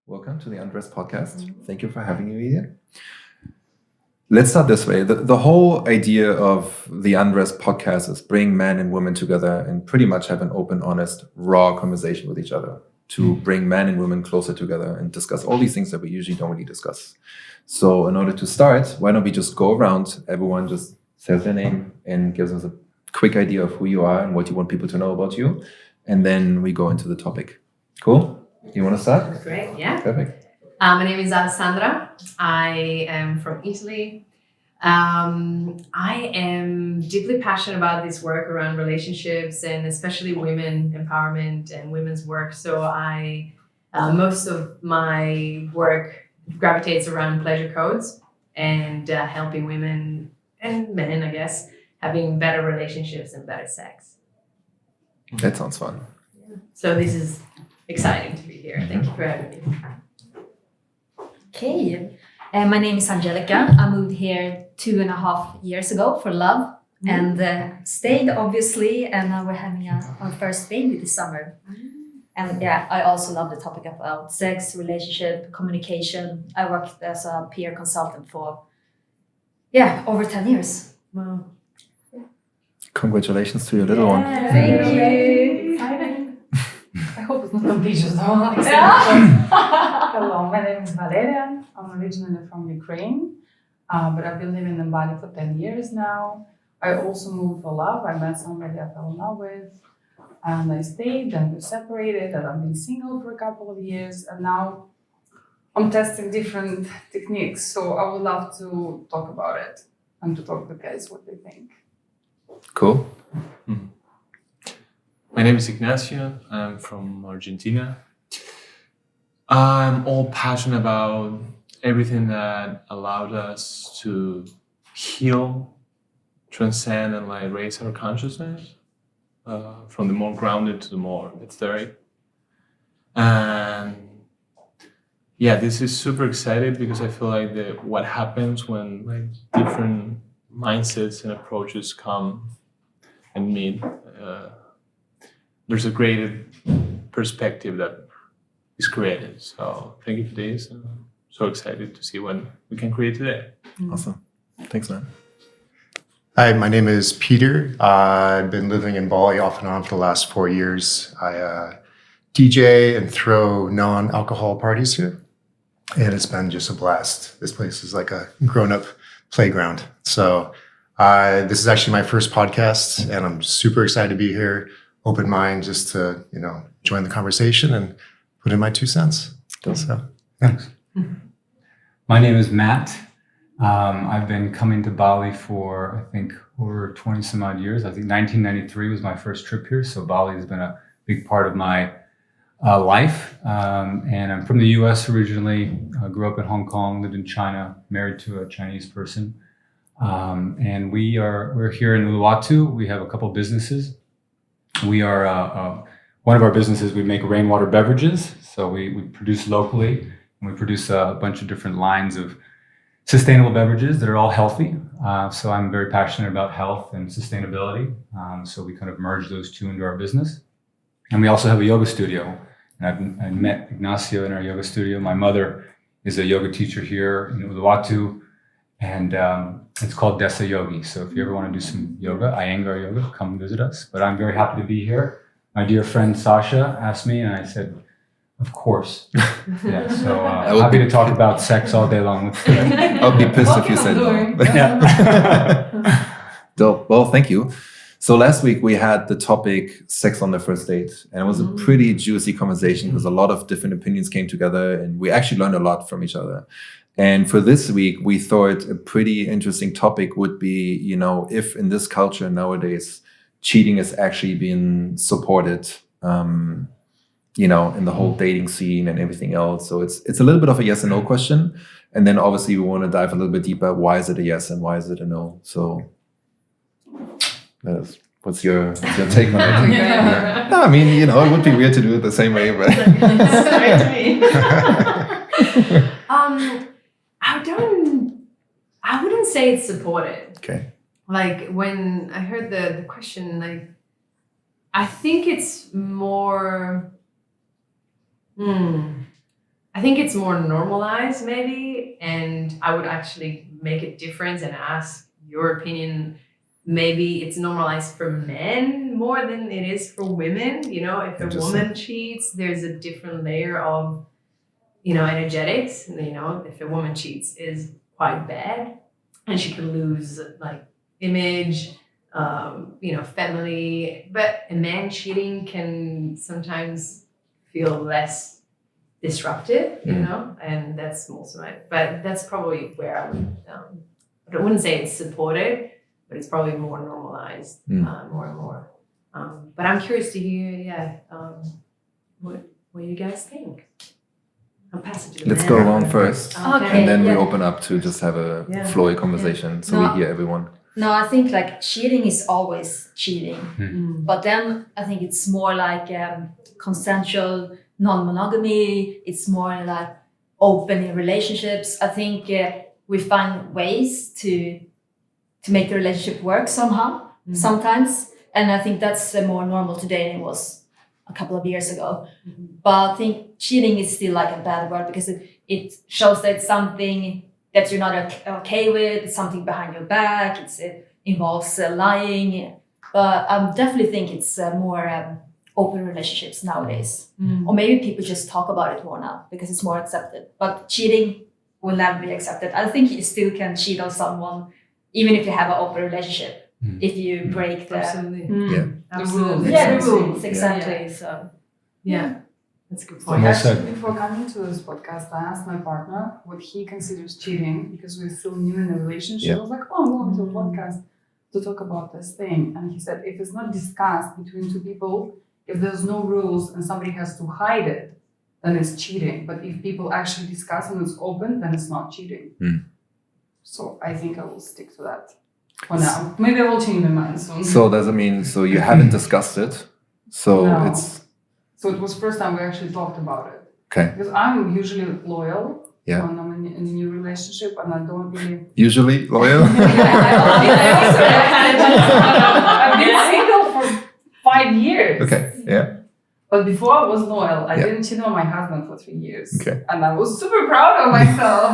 Welcome to the Undressed Podcast. Thank you for having me here. Let's start this way. The whole idea of the Undressed Podcast is bring men and women together and pretty much have an open, honest, raw conversation with each other to bring men and women closer together and discuss all these things that we usually don't really discuss. So in order to start, why don't we just go around, everyone just says their name and gives us a quick idea of who you are and what you want people to know about you. And then we go into the topic. Cool? You want to start? Great, yeah. Perfect. My name is Alessandra. I am from Italy. I am deeply passionate about this work around relationships and especially women empowerment and women's work. So most of my work gravitates around pleasure codes and helping women and men, I guess, having better relationships and better sex. That sounds fun. So this is exciting to be here. Thank you for having me. Okay, my name is Angelica. I moved here 2.5 years ago for love and stayed obviously, and now we're having our first baby this summer. And yeah, I also love the topic about sex, relationship, communication. I worked as a peer consultant for over 10 years. Wow. Congratulations to your little one. Thank you. Exciting. I hope it's not ambitious though. Hello, my name is Valeria. I'm originally from Ukraine, but I've been living in Bali for 10 years now. I also moved for love. I met somebody I fell in love with, and I stayed, and we separated, and I've been single for a couple of years, and now I'm testing different techniques. So I would love to talk about it and to talk to guys what they think. Cool. My name is Ignacio. I'm from Argentina. I'm all passionate about everything that allowed us to heal, transcend, and raise our consciousness from the more grounded to the more etheric. And yeah, this is super excited because I feel like what happens when different mindsets and approaches come and meet. There's a greater perspective that is created. So thank you for this. And I'm so excited to see what we can create today. Awesome. Thanks, man. Hi, my name is Peter. I've been living in Bali off and on for the last 4 years. I DJ and throw non-alcohol parties here. And it's been just a blast. This place is like a grown-up playground. So this is actually my first podcast, and I'm super excited to be here. Open mind just to, join the conversation and put in my 2 cents. So, thanks. My name is Matt. I've been coming to Bali for, I think, over 20 some odd years. I think 1993 was my first trip here. So Bali has been a big part of my life. And I'm from the US originally. I grew up in Hong Kong, lived in China, married to a Chinese person. And we're here in Uluwatu. We have a couple businesses. We are one of our businesses. We make rainwater beverages, so we produce locally, and we produce a bunch of different lines of sustainable beverages that are all healthy. So I'm very passionate about health and sustainability. So we kind of merge those two into our business, and we also have a yoga studio. And I met Ignacio in our yoga studio. My mother is a yoga teacher here in Uluwatu. And it's called Desa Yogi. So if you ever want to do some yoga, Iyengar yoga, come visit us. But I'm very happy to be here. My dear friend Sasha asked me, and I said, of course. Yeah, so happy to talk about sex all day long. Let's do it. I'll be pissed if you said no. Yeah. Dope. Well, thank you. So last week we had the topic sex on the first date, and it was a pretty juicy conversation because a lot of different opinions came together, and we actually learned a lot from each other. And for this week, we thought a pretty interesting topic would be, if in this culture nowadays, cheating is actually being supported, in the whole dating scene and everything else. So it's a little bit of a yes and no question. And then obviously we want to dive a little bit deeper. Why is it a yes and why is it a no? So what's your take on it? Yeah. No, I mean, it would be weird to do it the same way, but Straight to me. I wouldn't say it's supported. Okay. like when I heard the question, like I think it's more I think it's more normalized maybe, and I would actually make a difference and ask your opinion. Maybe it's normalized for men more than it is for women. You know, if a woman cheats, there's a different layer of, you know, energetics. You know, if a woman cheats is quite bad, and she can lose like image, you know, family. But a man cheating can sometimes feel less disruptive, you know, and that's also but that's probably where I would, I wouldn't say it's supported, but it's probably more normalized, more and more. But I'm curious to hear, what you guys think. I'll pass it to Let's go on first, Okay. and then we open up to just have a flowy conversation, so we hear everyone. No, I think like cheating is always cheating, but then I think it's more like consensual non-monogamy. It's more like open in relationships. I think we find ways to make the relationship work somehow, sometimes, and I think that's more normal today than it was a couple of years ago. But I think cheating is still like a bad word because it shows that it's something that you're not okay with, it's something behind your back, it involves lying. But I definitely think it's more open relationships nowadays. Or maybe people just talk about it more now because it's more accepted. But cheating will never be accepted. I think you still can cheat on someone even if you have an open relationship, if you break the Absolutely. the rules, exactly. So that's a good point. Well said. Actually, before coming to this podcast, I asked my partner what he considers cheating because we're still new in the relationship. I was like, I'm going to a podcast to talk about this thing. And he said, if it's not discussed between two people, if there's no rules and somebody has to hide it, then it's cheating. But if people actually discuss and it's open, then it's not cheating. So I think I will stick to that for now. Maybe I will change my mind soon. So does it mean, so you haven't discussed it? So No. So it was first time we actually talked about it. Okay. Because I'm usually loyal Yeah. when I'm in a new relationship and I don't really... Usually loyal? I've been single for 5 years. Okay, yeah. But before I was loyal, I Yeah. didn't cheat on my husband for 3 years. Okay. And I was super proud of myself.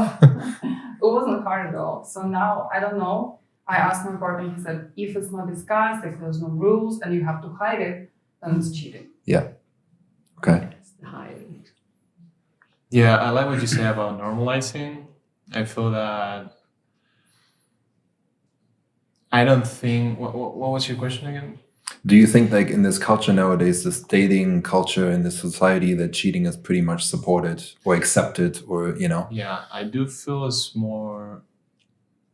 It wasn't hard at all. So now, I don't know. I asked my partner, he said, if it's not discussed, if there's no rules and you have to hide it, then it's cheating. Okay. Yeah, I like what you say about normalizing. I feel that I don't think. What was your question again? Do you think like in this culture nowadays, this dating culture in this society, that cheating is pretty much supported or accepted, or, you know? Yeah, I do feel it's more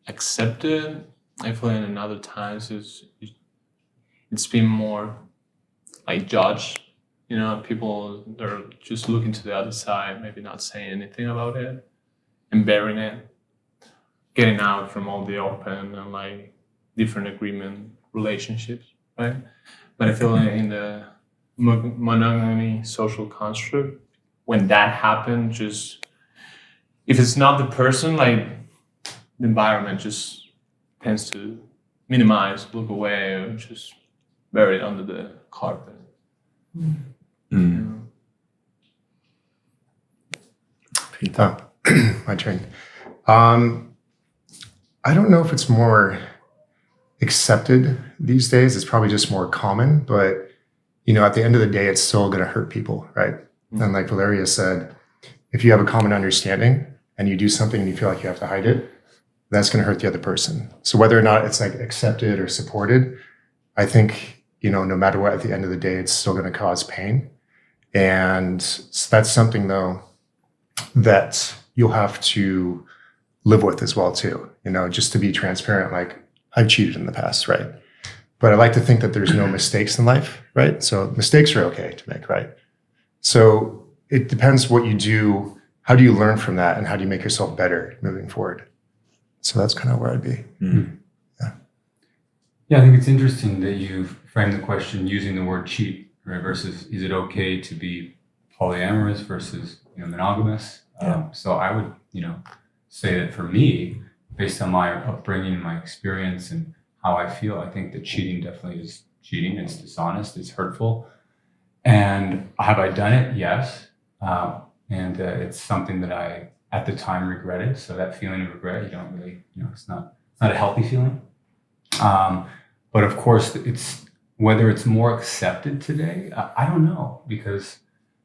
accepted. I feel in other times it's been more like judged. You know, people, they're just looking to the other side, maybe not saying anything about it and burying it, getting out from all the open and like different agreement relationships, right? But I feel like in the monogamy social construct, when that happens, just if it's not the person, like the environment just tends to minimize, look away, or just bury it under the carpet. Peter. My turn. I don't know if it's more accepted these days. It's probably just more common, but you know, at the end of the day, it's still going to hurt people, right? And like Valeria said, if you have a common understanding and you do something and you feel like you have to hide it, that's going to hurt the other person. So whether or not it's like accepted or supported, I think, you know, no matter what, at the end of the day, it's still going to cause pain. And that's something though that you'll have to live with as well too, you know, just to be transparent. Like, I've cheated in the past, right? But I like to think that there's no mistakes in life, right? So mistakes are okay to make, right? So it depends what you do. How do you learn from that, and how do you make yourself better moving forward? So that's kind of where I'd be. Yeah, I think it's interesting that you frame the question using the word cheat, right? Versus, is it okay to be polyamorous versus, you know, monogamous? So I would, you know, say that for me, based on my upbringing and my experience and how I feel. I think that cheating definitely is cheating. It's dishonest. It's hurtful. And have I done it? Yes. And it's something that I, at the time, regretted. So that feeling of regret, you don't really, it's not a healthy feeling. But of course, it's whether it's more accepted today. I don't know, because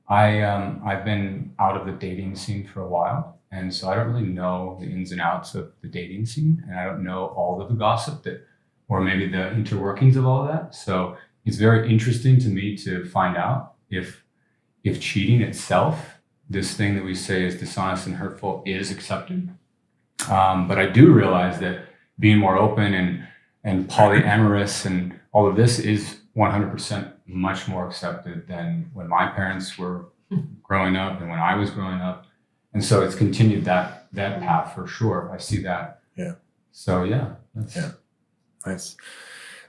I've been out of the dating scene for a while, and so I don't really know the ins and outs of the dating scene, and I don't know all of the gossip or maybe the interworkings of all of that. So it's very interesting to me to find out if cheating itself, this thing that we say is dishonest and hurtful, is accepted. But I do realize that being more open and polyamorous and all of this is 100% much more accepted than when my parents were growing up and when I was growing up. And so it's continued that path for sure. I see that. Yeah. So yeah. Nice.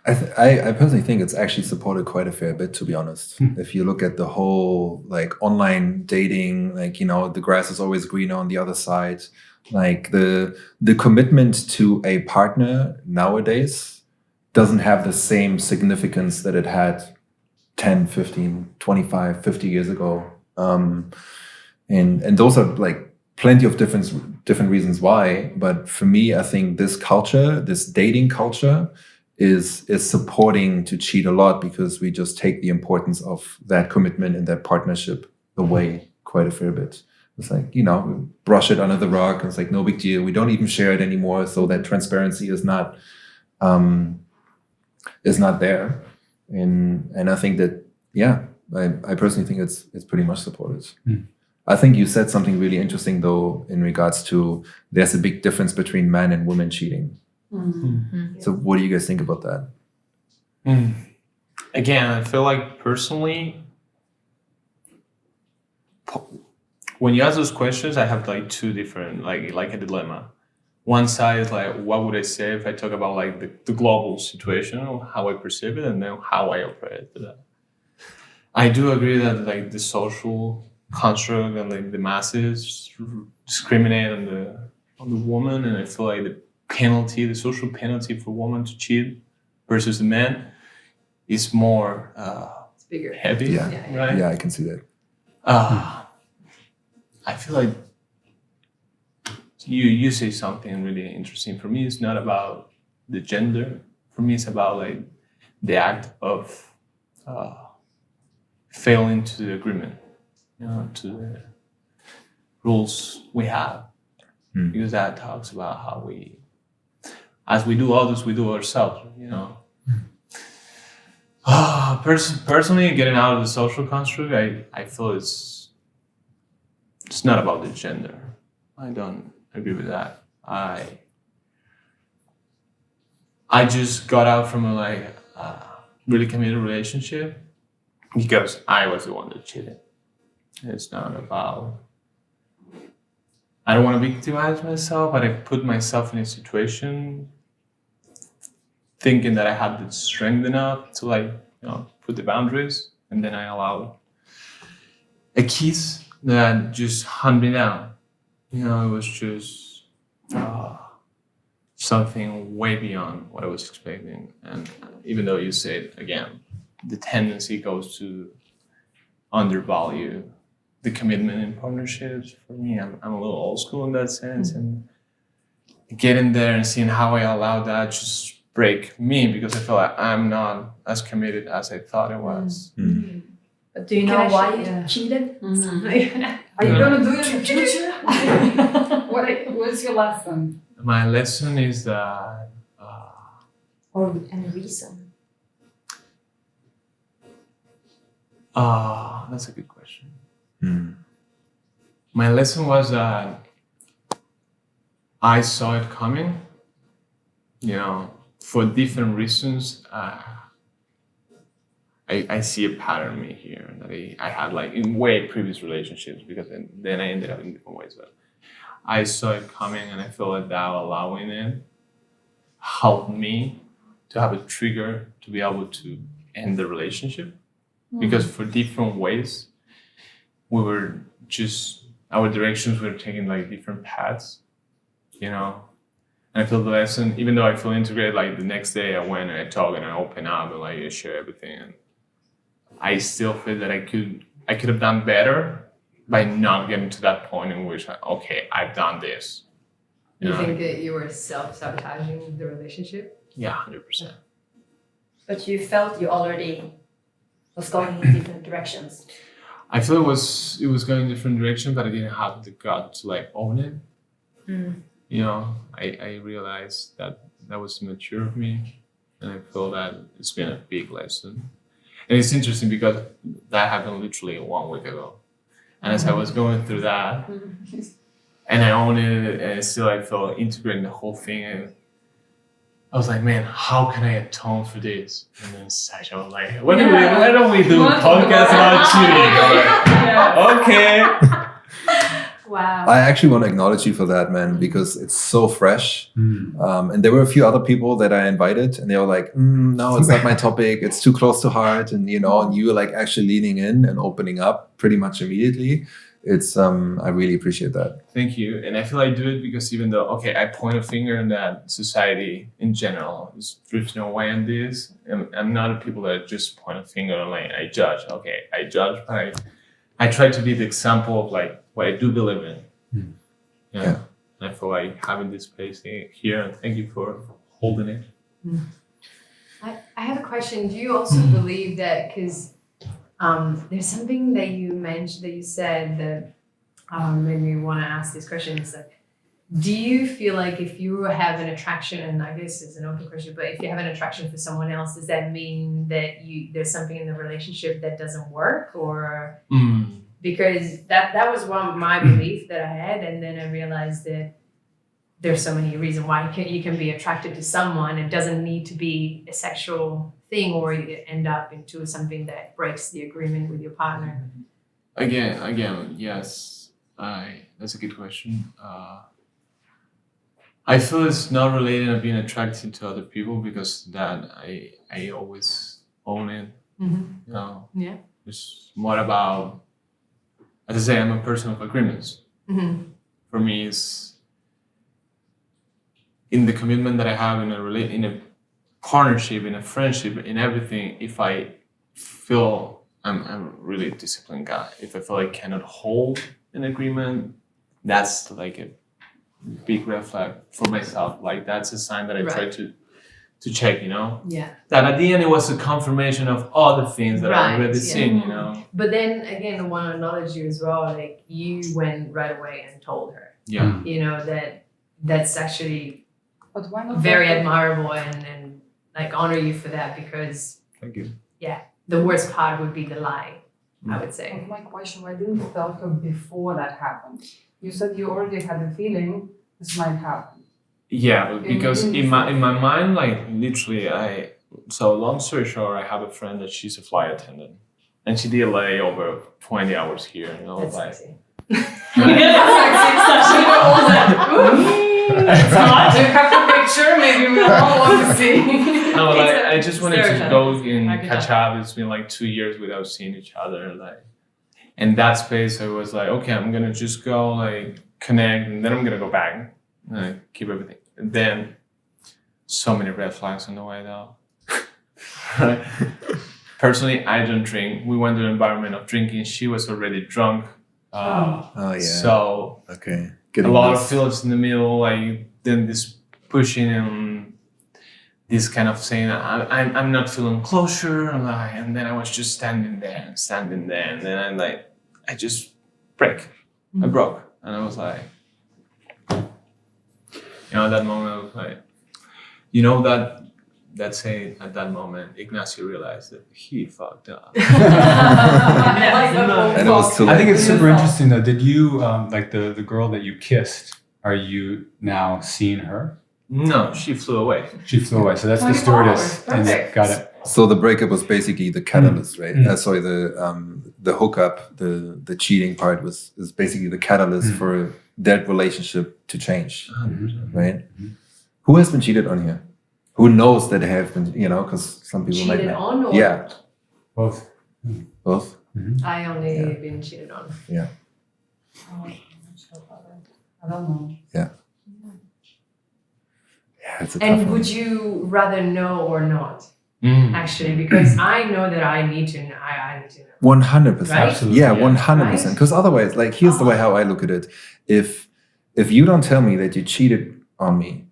I personally think it's actually supported quite a fair bit, to be honest. If you look at the whole like online dating, like, the grass is always greener on the other side. Like the commitment to a partner nowadays doesn't have the same significance that it had 10, 15, 25, 50 years ago. And those are like plenty of different reasons why. But for me, I think this culture, this dating culture, is supporting to cheat a lot, because we just take the importance of that commitment and that partnership away quite a fair bit. It's like, we brush it under the rug, and it's like no big deal. We don't even share it anymore, so that transparency is not there. And I think that, I personally think it's pretty much supported. I think you said something really interesting though, in regards to there's a big difference between men and women cheating. So what do you guys think about that? Again, I feel like personally, when you ask those questions, I have like two different, like a dilemma. One side is like, what would I say if I talk about like the global situation, or how I perceive it, and then how I operate to that. I do agree that like the social construct and like the masses discriminate on the woman, and I feel like the social penalty for women to cheat versus the men is more It's bigger. heavy. Yeah. Right? Yeah, I can see that. I feel like you say something really interesting. For me, it's not about the gender. For me, it's about like the act of failing to the agreement, to the rules we have, because that talks about how we, as we do others, we do ourselves. Personally, getting out of the social construct, I feel it's not about the gender. I don't agree with that. I just got out from a really committed relationship because I was the one that cheated. It's not about, I don't want to victimize myself, but I put myself in a situation thinking that I had the strength enough to put the boundaries, and then I allowed a kiss that just hunt me down. It was just something way beyond what I was expecting. And even though you said, again, the tendency goes to undervalue the commitment in partnerships. For me, I'm a little old school in that sense. And getting there and seeing how I allowed that just break me, because I feel like I'm not as committed as I thought I was. But do you know why you cheated? Are you gonna do it in the future? What's your lesson? My lesson is that Or any reason? that's a good question. My lesson was that I saw it coming, for different reasons. I see a pattern in me here that I had like in way previous relationships, because then I ended up in different ways. But I saw it coming, and I feel like that allowing it helped me to have a trigger to be able to end the relationship. Because for different ways, our directions were taking like different paths, And I feel the lesson, even though I feel integrated, like the next day I went and I talk and I open up and like I share everything. And I still feel that I could have done better by not getting to that point in which, I've done this. You think that you were self-sabotaging the relationship? Yeah, 100%. But you felt you already was going in different directions. I feel it was going in different direction, but I didn't have the gut to like own it. You know, I realized that was immature of me, and I feel that it's been a big lesson. And it's interesting because that happened literally 1 week ago. And as I was going through that, and I owned it, and still I felt integrating the whole thing. And I was like, man, how can I atone for this? And then Sasha was like, why don't we do a podcast about cheating? I'm like, okay. Wow. I actually want to acknowledge you for that, man, because it's so fresh. And there were a few other people that I invited, and they were like, no, it's not my topic. It's too close to heart. And, and you were like actually leaning in and opening up pretty much immediately. It's, I really appreciate that. Thank you. And I feel I do it because even though, I point a finger in that society in general is drifting away on this. And I'm not a people that just point a finger and like, I judge. I judge, but I try to be the example of like what I do believe in. Yeah. And I feel like having this space here, and thank you for holding it. I have a question. Do you also believe that, because there's something that you mentioned, that you said that made me want to ask this question. Is that, do you feel like if you have an attraction, and I guess it's an open question, but if you have an attraction for someone else, does that mean that there's something in the relationship that doesn't work? Or because that was one of my belief that I had, and then I realized that there's so many reasons why you can be attracted to someone. It doesn't need to be a sexual thing, or you end up into something that breaks the agreement with your partner. Again, yes. That's a good question. I feel it's not related to being attracted to other people, because that I always own it. Yeah. It's more about, as I say, I'm a person of agreements. For me, it's in the commitment that I have in a partnership, in a friendship, in everything. If I feel I'm a really disciplined guy, if I feel I cannot hold an agreement, that's like a big red flag for myself. Like that's a sign that I try to check, Yeah. That at the end it was a confirmation of all the things that I've already seen, But then again, I want to acknowledge you as well. Like you went right away and told her. Yeah. That's actually But why not very admirable, and like honor you for that, because Thank you. the worst part would be the lie, I would say. My question, why didn't you tell her before that happened? You said you already had a feeling this might happen. Yeah, but because in my mind, like literally, so long story short, I have a friend that she's a flight attendant, and she did like over 20 hours here, That's like. sexy. It's hot. You have a picture, maybe we all want to see. No, like I just wanted to go and I can catch up. It's been like 2 years without seeing each other. Like, in that space, I was like, okay, I'm gonna just go like connect, and then I'm gonna go back and like, keep everything. And then, so many red flags on the way though. Right? Personally, I don't drink. We went to an environment of drinking. She was already drunk. Oh yeah. So Okay. a lot of feelings in the middle, like then this pushing and this kind of saying, I'm not feeling closure, and then I was just standing there, and then I just break. I broke, and I was like, at that moment I was like, that saying at that moment, Ignacio realized that he fucked up. And it was too late. I think it's super interesting though. Did you like the girl that you kissed? Are you now seeing her? No, she flew away. She flew away. So that's the stewardess. And got it. So the breakup was basically the catalyst, right? Sorry, the hookup, the cheating part is basically the catalyst for that relationship to change, right? Who has been cheated on here? Who knows that they have been, because some people might Cheated not. on, or Yeah, Both. both. I only been cheated on. Yeah. Oh, I'm not sure about that. I don't know. Yeah. Yeah, it's a tough And one. would you rather know or not? Mm. Actually, because I know that I need to know. I need to know. 100%. Right? Absolutely. Yeah, Yeah. 100%. Because otherwise, like, here's the way how I look at it. If you don't tell me that you cheated on me,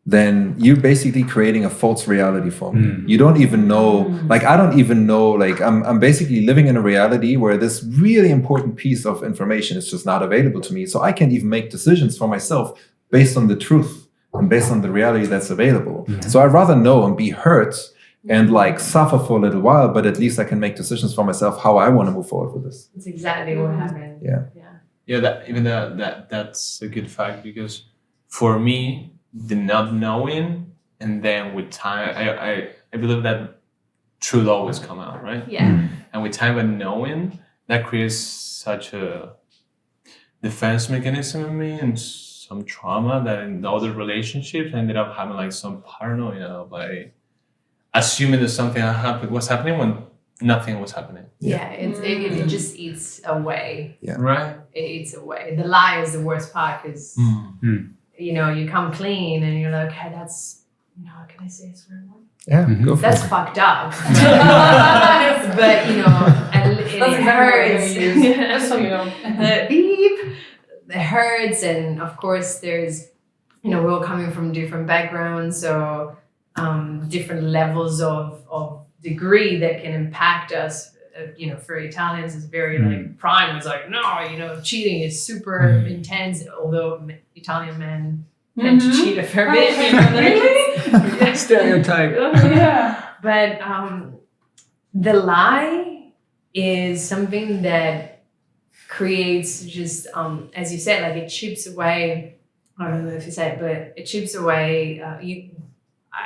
then you're basically creating a false reality for me. Mm. You don't even know, like, I don't even know, like, I'm basically living in a reality where this really important piece of information is just not available to me. So I can't even make decisions for myself based on the truth and based on the reality that's available. Yeah. So I'd rather know and be hurt and like suffer for a little while, but at least I can make decisions for myself how I want to move forward with this. It's exactly what happened. Yeah. Yeah, that's a good fact, because for me, the not knowing, and then with time, I believe that truth always come out, right? Yeah. And with time and knowing, that creates such a defense mechanism in me and some trauma that in other relationships I ended up having like some paranoia by assuming that something was happening when nothing was happening. Yeah. It just eats away. Right? It eats away. The lie is the worst part because you know, you come clean and you're like, okay, that's, you know, can I say a swear word? Yeah, Mhm. go for That's it. fucked up. But, you know, it hurts. Just so you know. Beep. It hurts. And of course, there's, you know, we're all coming from different backgrounds. So different levels of degree that can impact us. You know, for Italians, it's very like prime. It's like, no, you know, cheating is super intense. Although Italian men tend to cheat a fair bit. You know, like, Really? Stereotype. Yeah. But the lie is something that creates just, as you said, like it chips away. I don't know if you said, but it chips away.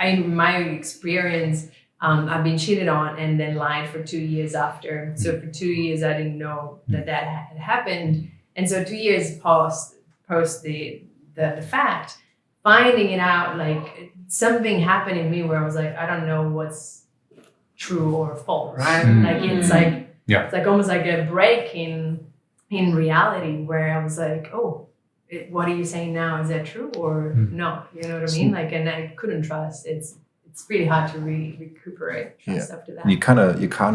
In my experience, I've been cheated on and then lied for 2 years after. So for 2 years, I didn't know that had happened. And so 2 years post the fact, finding it out, like something happened in me where I was like, I don't know what's true or false. Right. Like it's like, Yeah. it's like almost like a break in reality where I was like, oh, what are you saying now? Is that true or no? You know what I mean? Like, and I couldn't trust. It's really hard to recuperate trust after that. You kind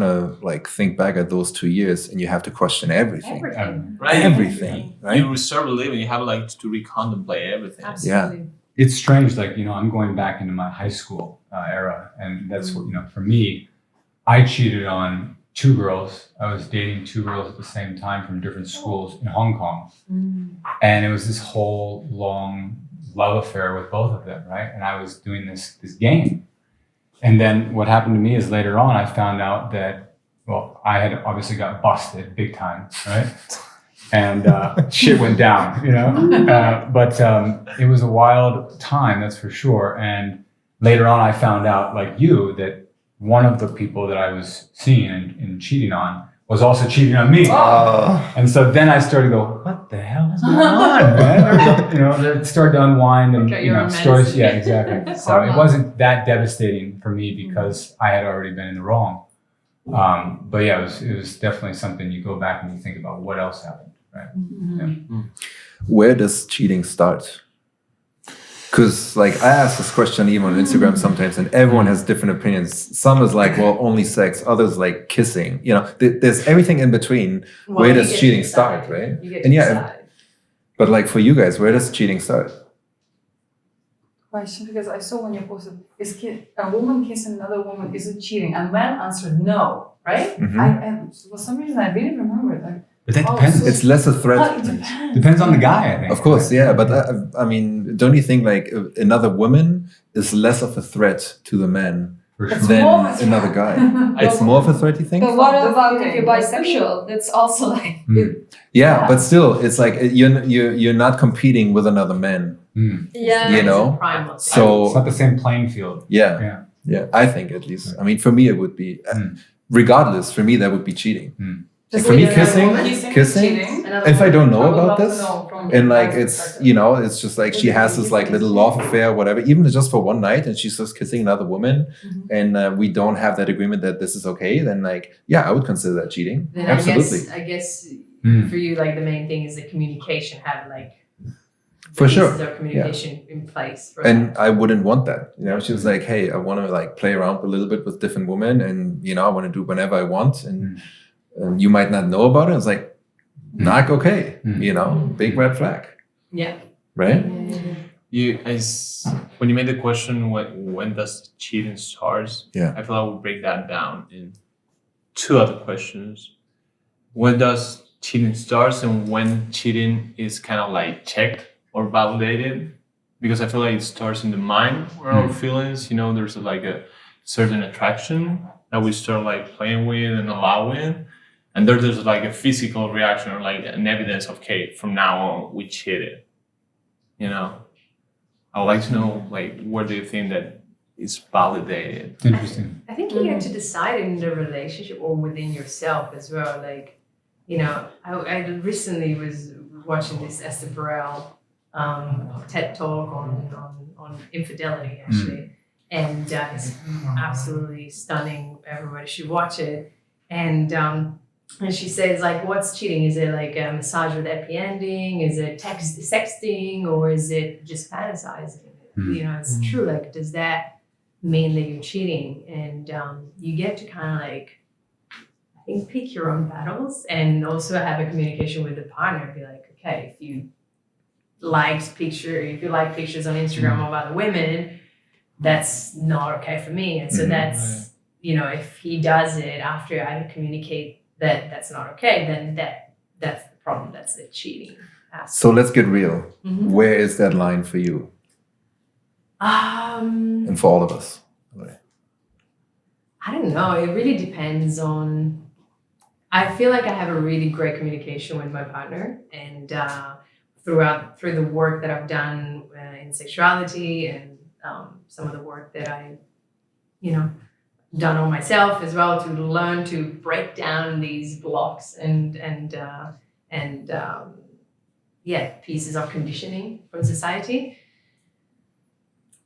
of like think back at those 2 years and you have to question everything. Right? Everything, right? You start living, you have like to recontemplate everything. Absolutely. It's strange, like, you know, I'm going back into my high school era, and that's what, you know, for me, I cheated on 2 girls. I was dating 2 girls at the same time from different schools in Hong Kong. And it was this whole long love affair with both of them, right? And I was doing this game. And then what happened to me is later on, I found out that, well, I had obviously got busted big time, right? And shit went down, you know? But it was a wild time, that's for sure. And later on, I found out, like you, that one of the people that I was seeing and cheating on was also cheating on me. And so then I started to go, what the hell is going on, man? You know, it started to unwind and, Got you your know, own stories. medicine. Yeah, exactly. So it wasn't that devastating for me because I had already been in the wrong. But yeah, it was definitely something you go back and you think about what else happened, right? Yeah. Where does cheating start? Because like I ask this question even on Instagram sometimes, and everyone has different opinions. Some is like, well, only sex. Others like kissing. You know, there's everything in between. Well, Where you does get to cheating decide. start, right? You get to And yeah, decide. but like for you guys, where does cheating start? Question, because I saw when you posted, a woman kissing another woman, is it cheating? And men answered no, right? Mhm. And for some reason I didn't remember it. Like, But that Oh, depends. so- It's less a oh, threat. it depends. Depends on the guy, I think. Of course, yeah. But I mean, don't you think like another woman is less of a threat to the man For It's sure. than more of a another threat. guy? It's more of a threat, you think? But what That's about the if you're thing. bisexual? That's also like Yeah, but still, it's like you're not competing with another man. Mm. yeah. You know? Primal. It's So not the same playing field. yeah, Yeah. I think at least. I mean, for me, it would be. Regardless, for me, that would be cheating. Just For me, with another kissing- woman, kissing- cheating. Another If I don't I know would about love to this, know from and your like guys' it's perspective. it's just like she has this like little love affair, whatever, even just for one night, and she's just kissing another woman, and we don't have that agreement that this is okay. Then like, yeah, I would consider that cheating. Then Absolutely. I guess Mm. for you, like the main thing is the communication. Have like For sure. pieces of communication in place. For And that. I wouldn't want that. She was like, hey, I want to like play around a little bit with different women, and I want to do whenever I want, and you might not know about it. It's like, not okay. Big red flag. Yeah. Right? When you made the question, when does cheating start? Yeah. I feel I would break that down in two other questions. When does cheating starts, and when cheating is kind of like checked or validated? Because I feel like it starts in the mind or our feelings. There's like a certain attraction that we start like playing with and allowing, and there's like a physical reaction or like an evidence of, okay, from now on we cheated. I would like to know, like, where do you think that is validated? Interesting. I think you have to decide in the relationship or within yourself as well. Like, I recently was watching this Esther Perel TED talk on infidelity, actually. And it's absolutely stunning. Everybody should watch it. And she says, like, what's cheating? Is it like a massage with happy ending? Is it sexting? Or is it just fantasizing? It's true. Like, does that mean that you're cheating? And you get to kind of like, I think, pick your own battles, and also have a communication with the partner. Be like, okay, if you like pictures on Instagram of other women, that's not okay for me. And so that's, if he does it after I communicate that that's not okay, then that's the problem. That's the cheating aspect. So let's get real. Where is that line for you? And for all of us? I don't know. It really depends on. I feel like I have a really great communication with my partner, and through the work that I've done in sexuality and some of the work that I, done on myself as well, to learn to break down these blocks and pieces of conditioning from society.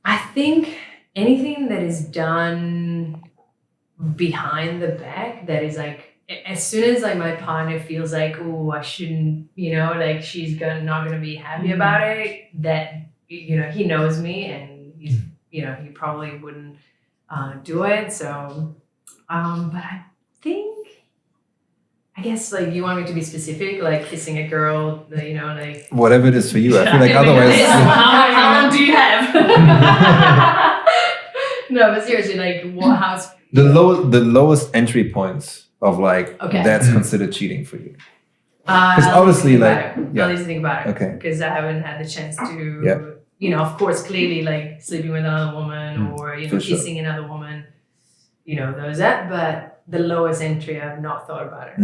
I think anything that is done behind the back, that is like, as soon as like my partner feels like, oh, I shouldn't, like she's not gonna be happy about it, that he knows me, and he's he probably wouldn't do it. So but I guess, like, you want me to be specific, like kissing a girl, like whatever it is for you. I feel like otherwise. How long do you have? No, but seriously, like, how's the lowest entry points of like, Okay. that's considered cheating for you. Because obviously, like, I'll need to think about it. Okay. Because I haven't had the chance to, of course, clearly, like sleeping with another woman or for sure. kissing another woman, those that. But the lowest entry, I've not thought about it.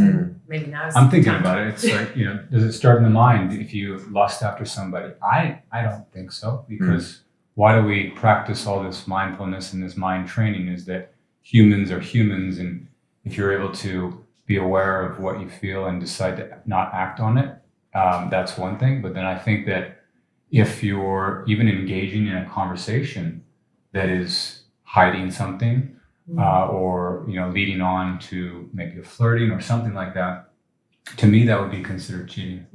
Maybe now it's I'm thinking time about to- it. It's like, does it start in the mind if you lust after somebody? I don't think so, because why do we practice all this mindfulness and this mind training? Is that humans are humans, and if you're able to be aware of what you feel and decide to not act on it, that's one thing. But then I think that if you're even engaging in a conversation that is hiding something, or leading on to maybe a flirting or something like that, to me that would be considered cheating.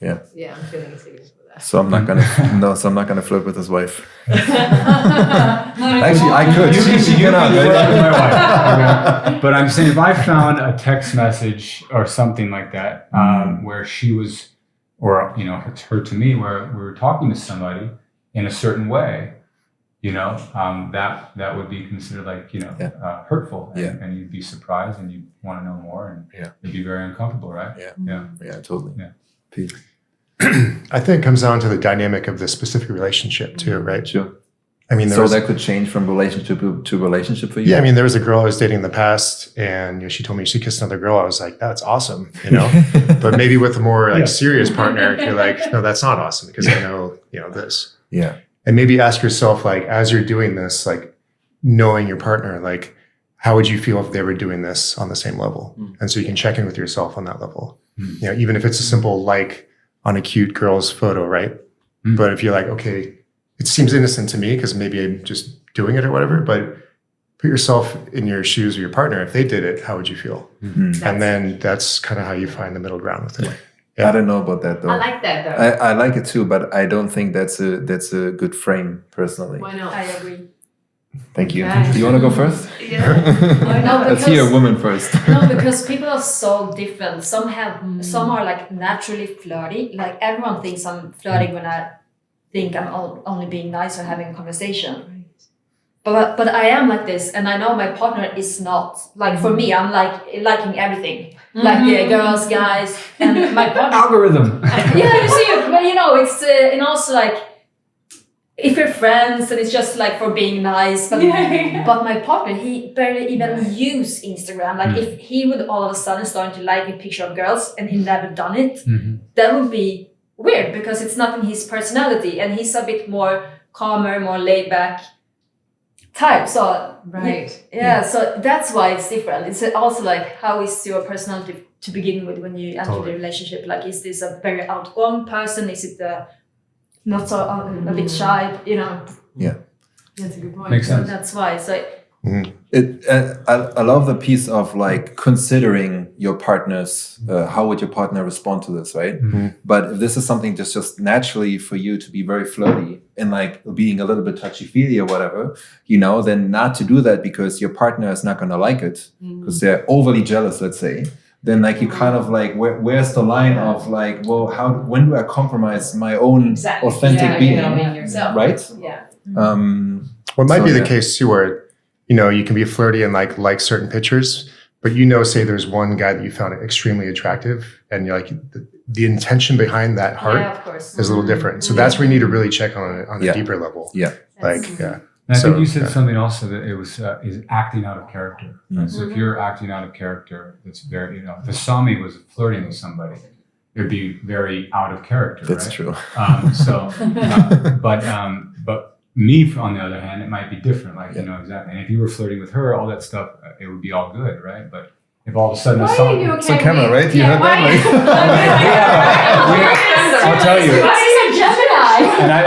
Yeah, I'm feeling a sickness for that. So I'm not gonna flirt with his wife. Actually, I could. She cannot. Flirt with my wife. Okay. But I'm saying, if I found a text message or something like that, where she was, or it's her to me, where we were talking to somebody in a certain way, that would be considered like hurtful, and you'd be surprised and you'd want to know more, and it'd be very uncomfortable, right? Yeah, totally. Yeah. Pete. I think it comes down to the dynamic of the specific relationship too, right? Sure. I mean, So that could change from relationship to relationship for you? yeah, I mean, there was a girl I was dating in the past, and she told me she kissed another girl. I was like, that's awesome, But maybe with a more like serious partner, you're like, no, that's not awesome, because I know, this. Yeah. And maybe ask yourself, like, as you're doing this, like, knowing your partner, like, how would you feel if they were doing this on the same level? And so you can check in with yourself on that level. Even if it's a simple like on a cute girl's photo, right? But if you're like, okay, it seems innocent to me because maybe I'm just doing it or whatever, but put yourself in your shoes of your partner. If they did it, how would you feel? And then that's kind of how you find the middle ground with it. Yeah. I don't know about that though. I like that though. I like it too, but I don't think that's a good frame personally. Why not? I agree. Thank you. Okay. Do you want to go first? Yeah. No, Let's hear a because- woman first. No, because people are so different. Some are like naturally flirty. Like everyone thinks I'm flirting when I think I'm only being nice or having a conversation. But I am like this, and I know my partner is not. Like for me, I'm like liking everything, like the girls, guys, and my partner. Algorithm. Yeah, you see, but it's and also like if you're friends and it's just like for being nice. But but my partner, he barely even use Instagram. Like if he would all of a sudden start to like a picture of girls and he never done it, that would be weird because it's not in his personality, and he's a bit more calmer, more laid back type. So yeah, so that's why it's different. It's also like how is your personality to begin with when you enter the relationship? Like, is this a very outgoing person? Is it not so a bit shy? Yeah. That's a good point. Makes So sense. that's why. So I love the piece of like considering your partner's how would your partner respond to this, right? But if this is something that's just naturally for you to be very flirty and like being a little bit touchy-feely or whatever, then not to do that because your partner is not going to like it because they're overly jealous, let's say. Then like you kind of like where's the line of like, well, when do I compromise my own authentic being, being yourself, right? Yeah. Well, it might be the case too where, you can be flirty and like certain pictures, but say there's one guy that you found extremely attractive and you're like the intention behind that heart yeah, of course. is a little different. So that's where you need to really check on a deeper level. Yeah. Yeah. And I So, think you said yeah. something also that it was is acting out of character. Right? So if you're acting out of character, it's very if the Sami was flirting with somebody, it would be very out of character. That's right? true. But me, on the other hand, it might be different. Like exactly. And if you were flirting with her, all that stuff, it would be all good, right? But if all of a sudden Why a are Sami, you It's on camera, right? You heard why- that? I'll tell you. Why is a Gemini? And I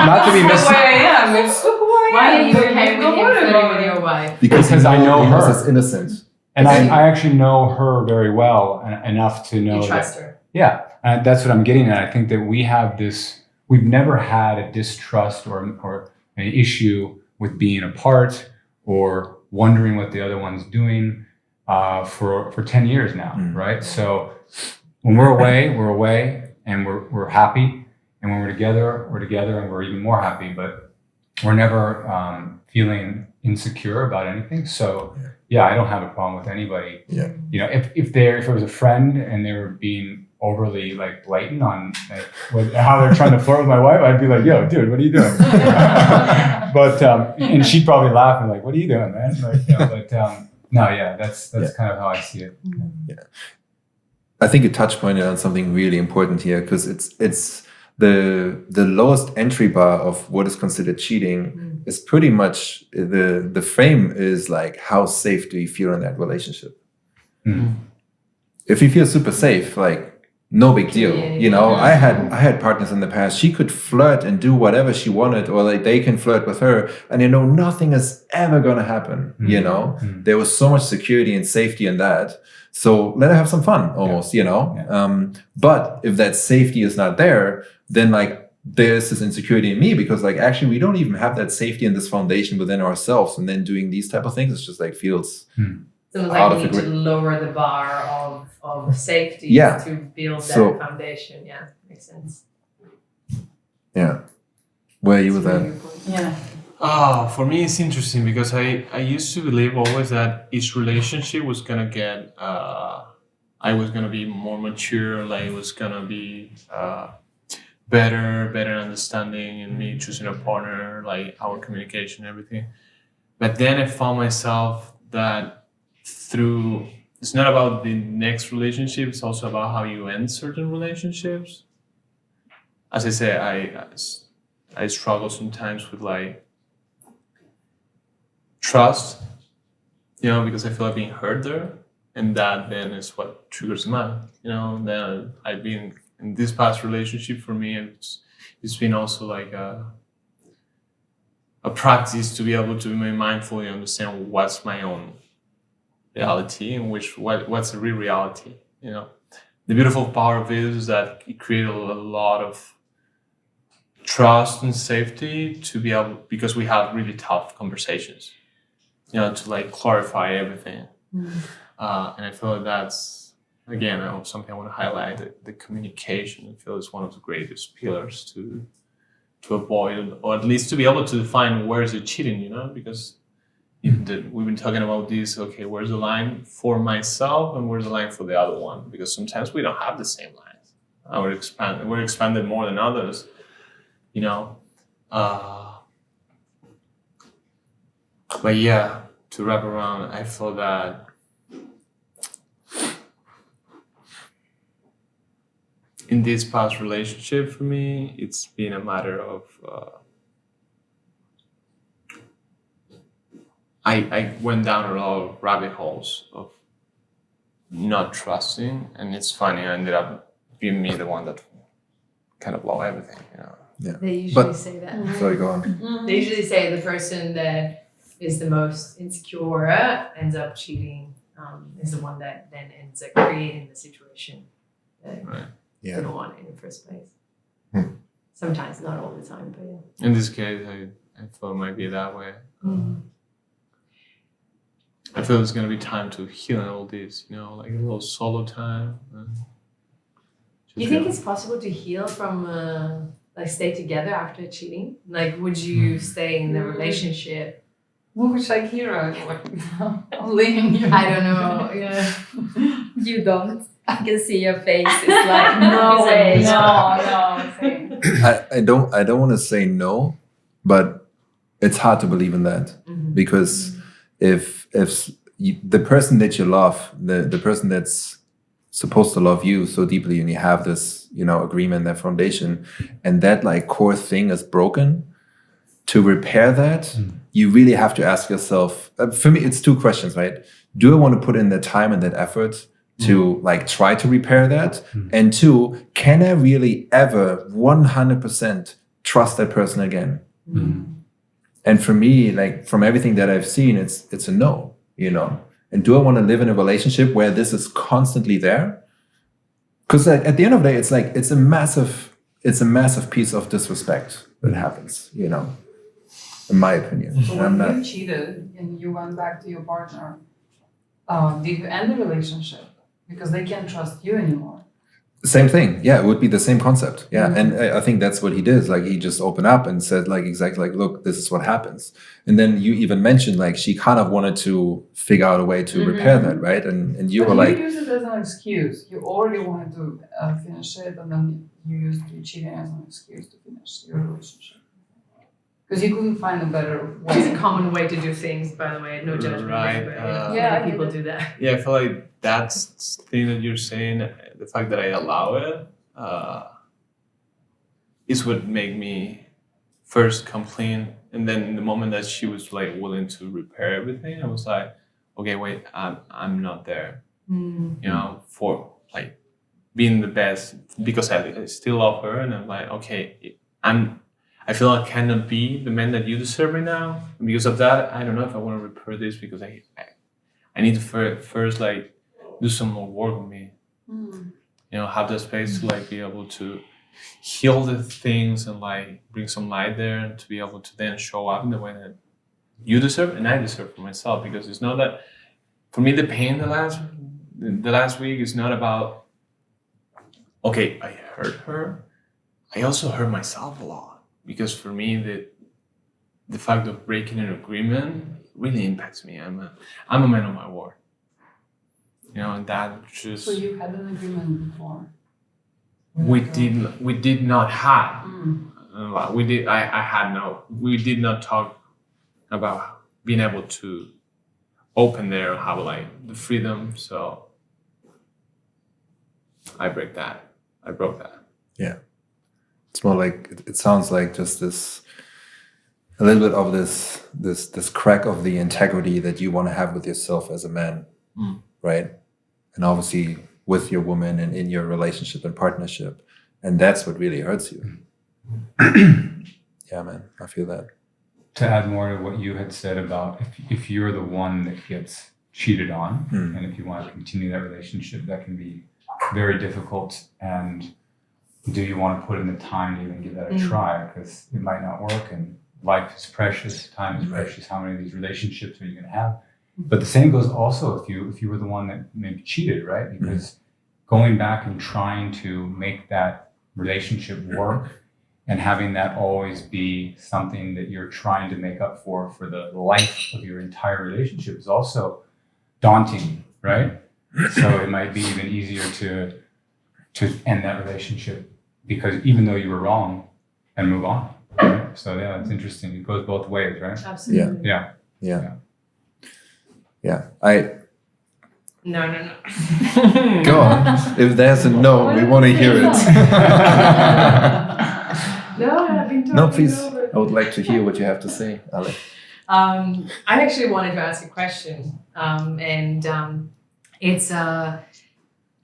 not to be mis- Where I am. It's who I am. Why are you okay with him flirting with your wife? Because I know her. It's innocent. And I actually know her very well enough to know You that. trust her. Yeah, and that's what I'm getting at. I think that we have this. We've never had a distrust or an issue with being apart or wondering what the other one's doing for 10 years now, right? So when we're away, and we're happy, and when we're together, and we're even more happy. But we're never feeling insecure about anything. So yeah, I don't have a problem with anybody. Yeah. If it was a friend and they were being overly like blatant on how they're trying to flirt with my wife, I'd be like, "Yo, dude, what are you doing?" But and she'd probably laugh and like, "What are you doing, man?" Like, no, yeah, that's kind of how I see it. Yeah. I think you pointed on something really important here because it's the lowest entry bar of what is considered cheating is pretty much the frame is like how safe do you feel in that relationship? If you feel super safe, like no big deal. I had partners in the past. She could flirt and do whatever she wanted, or like they can flirt with her, and nothing is ever gonna happen. There was so much security and safety in that. So let her have some fun, almost. But if that safety is not there, then like there's this insecurity in me because like actually we don't even have that safety and this foundation within ourselves, and then doing these type of things, it's just like feels. So it's out like of you need the to lower the bar of safety Yeah. to build that So- foundation. Yeah, makes sense. Yeah. Where are you with that? Yeah. For me, it's interesting because I used to believe always that each relationship was gonna get, I was gonna be more mature, like it was gonna be better understanding in me choosing a partner, like our communication, everything. But then I found myself that it's not about the next relationship, it's also about how you end certain relationships. As I say, I struggle sometimes with like trust, because I feel like being hurt there, and that then is what triggers mine. Then I've been in this past relationship for me, and it's been also like a practice to be able to be mindful and understand what's my own reality and what's the real reality. the beautiful part of it is that it created a lot of trust and safety to be able, because we have really tough conversations, to like clarify everything. And I feel like that's, again, something I want to highlight, the communication. I feel is one of the greatest pillars to avoid, or at least to be able to define where is it cheating, because we've been talking about this, okay, where's the line for myself and where's the line for the other one? Because sometimes we don't have the same lines. We're expanded more than others, But yeah, to wrap around, I feel that in this past relationship for me, it's been a matter of I went down a lot of rabbit holes of not trusting, and it's funny, I ended up being me the one that kind of blew everything, Yeah. They usually say that. Sorry, go on. They usually say the person that is the most insecure ends up cheating, is the one that then ends up creating the situation that Right. Yeah. they don't want in the first place. Hmm. Sometimes, not all the time, but yeah. In this case, I feel it might be that way. I feel it's gonna be time to heal all this, like a little solo time. Do you think it's possible to heal from, stay together after cheating? Like, would you stay in the relationship? What would Shakira I'm leaving you? I don't know. Yeah. You don't. I can see your face. It's like, no No, way. same. I don't want to say no, but it's hard to believe in that because if the person that you love, the person that's supposed to love you so deeply, and you have this agreement, that foundation, and that like core thing is broken, to repair that, you really have to ask yourself. For me, it's two questions, right? Do I want to put in the time and that effort to like try to repair that? And two, can I really ever 100% trust that person again? And for me, like from everything that I've seen, it's a no, And do I want to live in a relationship where this is constantly there? Because at the end of the day, it's like it's a massive piece of disrespect that happens, in my opinion. So And when you cheated and you went back to your partner, did you end the relationship? Because they can't trust you anymore. Same thing. Yeah, it would be the same concept. Yeah. And I think that's what he did. Like he just opened up and said like exactly like, look, this is what happens. And then you even mentioned like she kind of wanted to figure out a way to repair that, right? And you were like, you used it as an excuse. You already wanted to finish it, and then you used the cheating as an excuse to finish your relationship. Because you couldn't find a better way. It's a common way to do things, by the way. No judgment. Right, But yeah, many people I get do that. Yeah, I feel like that's the thing that you're saying, the fact that I allow it, is what made me first complain. And then in the moment that she was like willing to repair everything, I was like, okay, wait, I'm not there. For like being the best, because I still love her, and I'm like, okay, I feel I cannot be the man that you deserve right now. And because of that, I don't know if I want to repair this, because I need to first like do some more work on me. Have the space to like be able to heal the things and like bring some light there, and to be able to then show up in the way that you deserve and I deserve for myself. Because it's not that, for me, the pain the last week is not about, okay, I hurt her. I also hurt myself a lot. Because for me, the fact of breaking an agreement really impacts me. I'm a man of my word. And that just... So you had an agreement before? We did not have. We did not talk about being able to open there, have like the freedom. So I broke that. yeah. It's more like it sounds like just a little bit of this crack of the integrity that you want to have with yourself as a man, right? And obviously with your woman and in your relationship and partnership, and that's what really hurts you. Yeah, man, I feel that. To add more to what you had said about if you're the one that gets cheated on, and if you want to continue that relationship, that can be very difficult. And do you want to put in the time to even give that a try? Because it might not work, and life is precious, time is precious. How many of these relationships are you going to have? But the same goes also if you were the one that maybe cheated, right? Because going back and trying to make that relationship work and having that always be something that you're trying to make up for the life of your entire relationship is also daunting, right? So it might be even easier to end that relationship because even though you were wrong, and move on. Right? So yeah, it's interesting. It goes both ways, right? Absolutely. Yeah. No. Go on. If there's a no, we want to hear it. No, I've been talking No, please. over. I would like to hear what you have to say, Ale. I actually wanted to ask a question, it's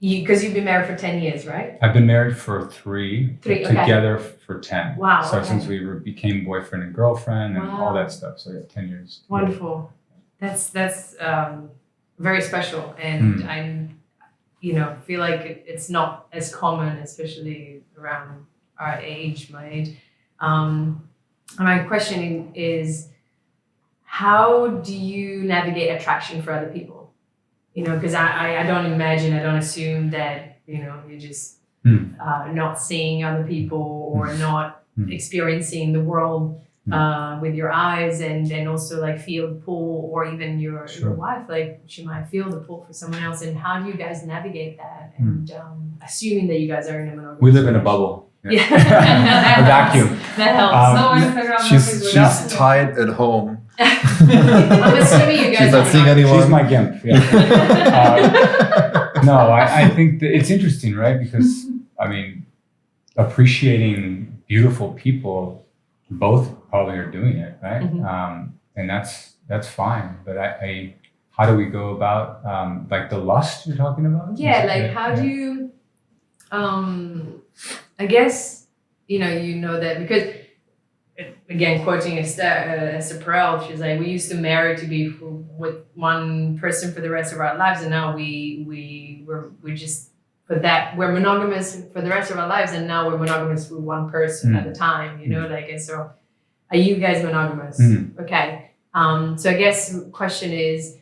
because you've been married for 10 years, right? I've been married for three, Okay. together for 10. Wow. So okay. since we became boyfriend and girlfriend and all Wow. that stuff. So yeah, 10 years. Wonderful. That's very special, and I, feel like it's not as common, especially around our age, my age. My question is, how do you navigate attraction for other people? Because I don't imagine, I don't assume that you're just not seeing other people or not experiencing the world with your eyes, and also like feel the pull, or even your wife, like she might feel the pull for someone else. And how do you guys navigate that? And assuming that you guys are in a monogamous We live in a relationship. bubble. Yeah. A vacuum. That helps. No Instagram, no She's Facebook. tied at home. I'm assuming you guys She's not are seeing not. anyone. She's my gimp. Yeah. No, I think that it's interesting, right? Because I mean, appreciating beautiful people, both probably are doing it, right? And that's fine. But I how do we go about like the lust you're talking about? Yeah, like how do you I guess that, because again, quoting Esther Perel, she's like, we used to marry to be with one person for the rest of our lives, and now we're just we're monogamous for the rest of our lives, and now we're monogamous with one person at a time, and so are you guys monogamous? Okay. So I guess the question is,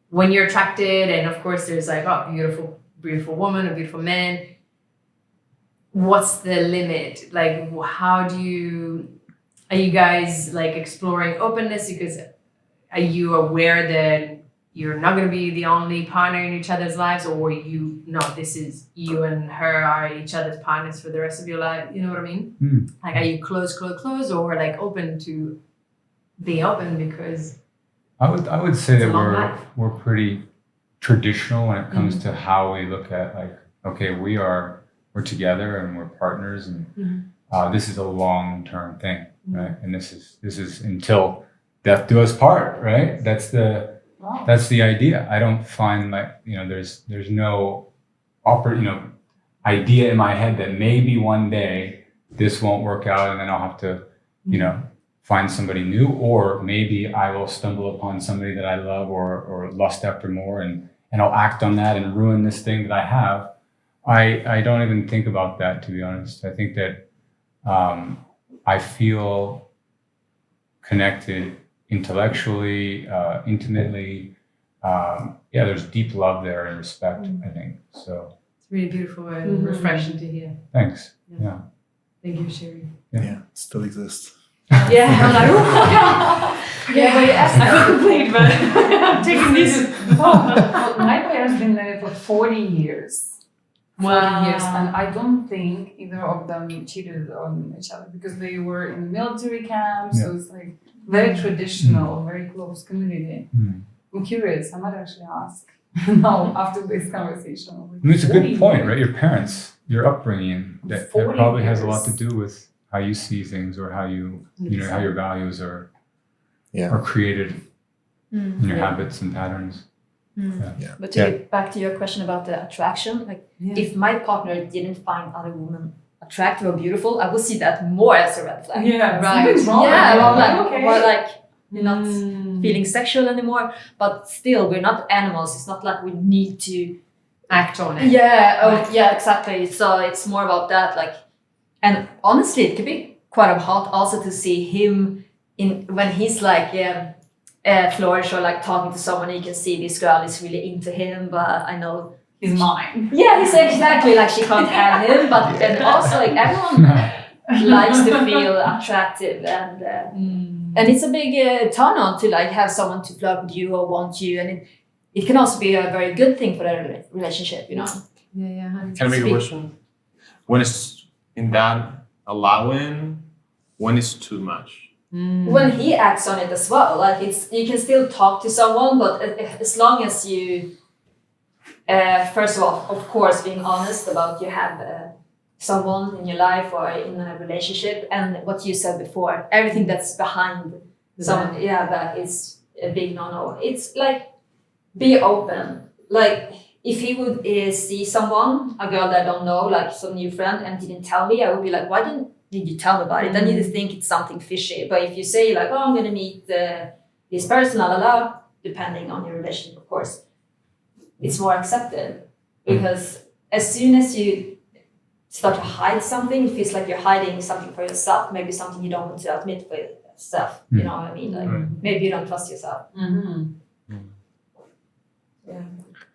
when you're attracted, and of course there's like, oh, beautiful woman, a beautiful man, what's the limit? Like, how are you guys like exploring openness? Because are you aware that you're not going to be the only partner in each other's lives, or this is you and her are each other's partners for the rest of your life? You know what I mean? Like, are you close, or like open to be open? Because I would say that a long life. we're pretty traditional when it comes to how we look at, like, okay, we're together and we're partners, and this is a long-term thing, right? And this is until death do us part, right? That's the idea. I don't find like there's no idea in my head that maybe one day this won't work out and then I'll have to find somebody new, or maybe I will stumble upon somebody that I love or lust after more, and I'll act on that and ruin this thing that I have. I don't even think about that, to be honest. I think that I feel connected intellectually, intimately. There's deep love there and respect, I think. So it's really beautiful and refreshing to hear. Thanks. Yeah. Thank you, Sherry. Yeah, it still exists. Yeah, I'm like, But you asked I feel complete, but I'm taking these. My parents been married for 40 years. 40 years, and I don't think either of them cheated on each other because they were in military camps. So it's like very traditional, very close community. I'm curious. I might actually ask now after this conversation. I mean, it's a good point, right? Your parents, your upbringing, that probably has a lot to do with how you see things, or how how your values are created in your habits and patterns. But to get back to your question about the attraction, like if my partner didn't find other women attractive or beautiful, I would see that more as a red flag. Yeah, right. More like you're not feeling sexual anymore, but still we're not animals. It's not like we need to act on it. Yeah, Right. yeah, exactly. So it's more about that, like, and honestly, it could be quite hot also to see him when he's like flourish or like talking to someone. You can see this girl is really into him, but I know. He's mine. Yeah, he's exactly like she can't have him, but and also like everyone likes to feel attractive and it's a big turn on to like have someone to flirt with you or want you, and it can also be a very good thing for the relationship, you know. Yeah. Can I make a question? When it's in that allowing, when it's too much? When he acts on it as well, like you can still talk to someone, but as long as you first of all, of course, being honest about you have someone in your life or in a relationship, and what you said before, everything that's behind someone, that is a big no-no. It's like, be open. Like, if he would see someone, a girl that I don't know, like some new friend, and didn't tell me, I would be like, why did you tell me about it? Then you think it's something fishy. But if you say like, oh, I'm gonna meet this person, depending on your relationship, of course, it's more accepted. Because as soon as you start to hide something, it feels like you're hiding something for yourself, maybe something you don't want to admit for yourself. You know what I mean? Like maybe you don't trust yourself. Yeah.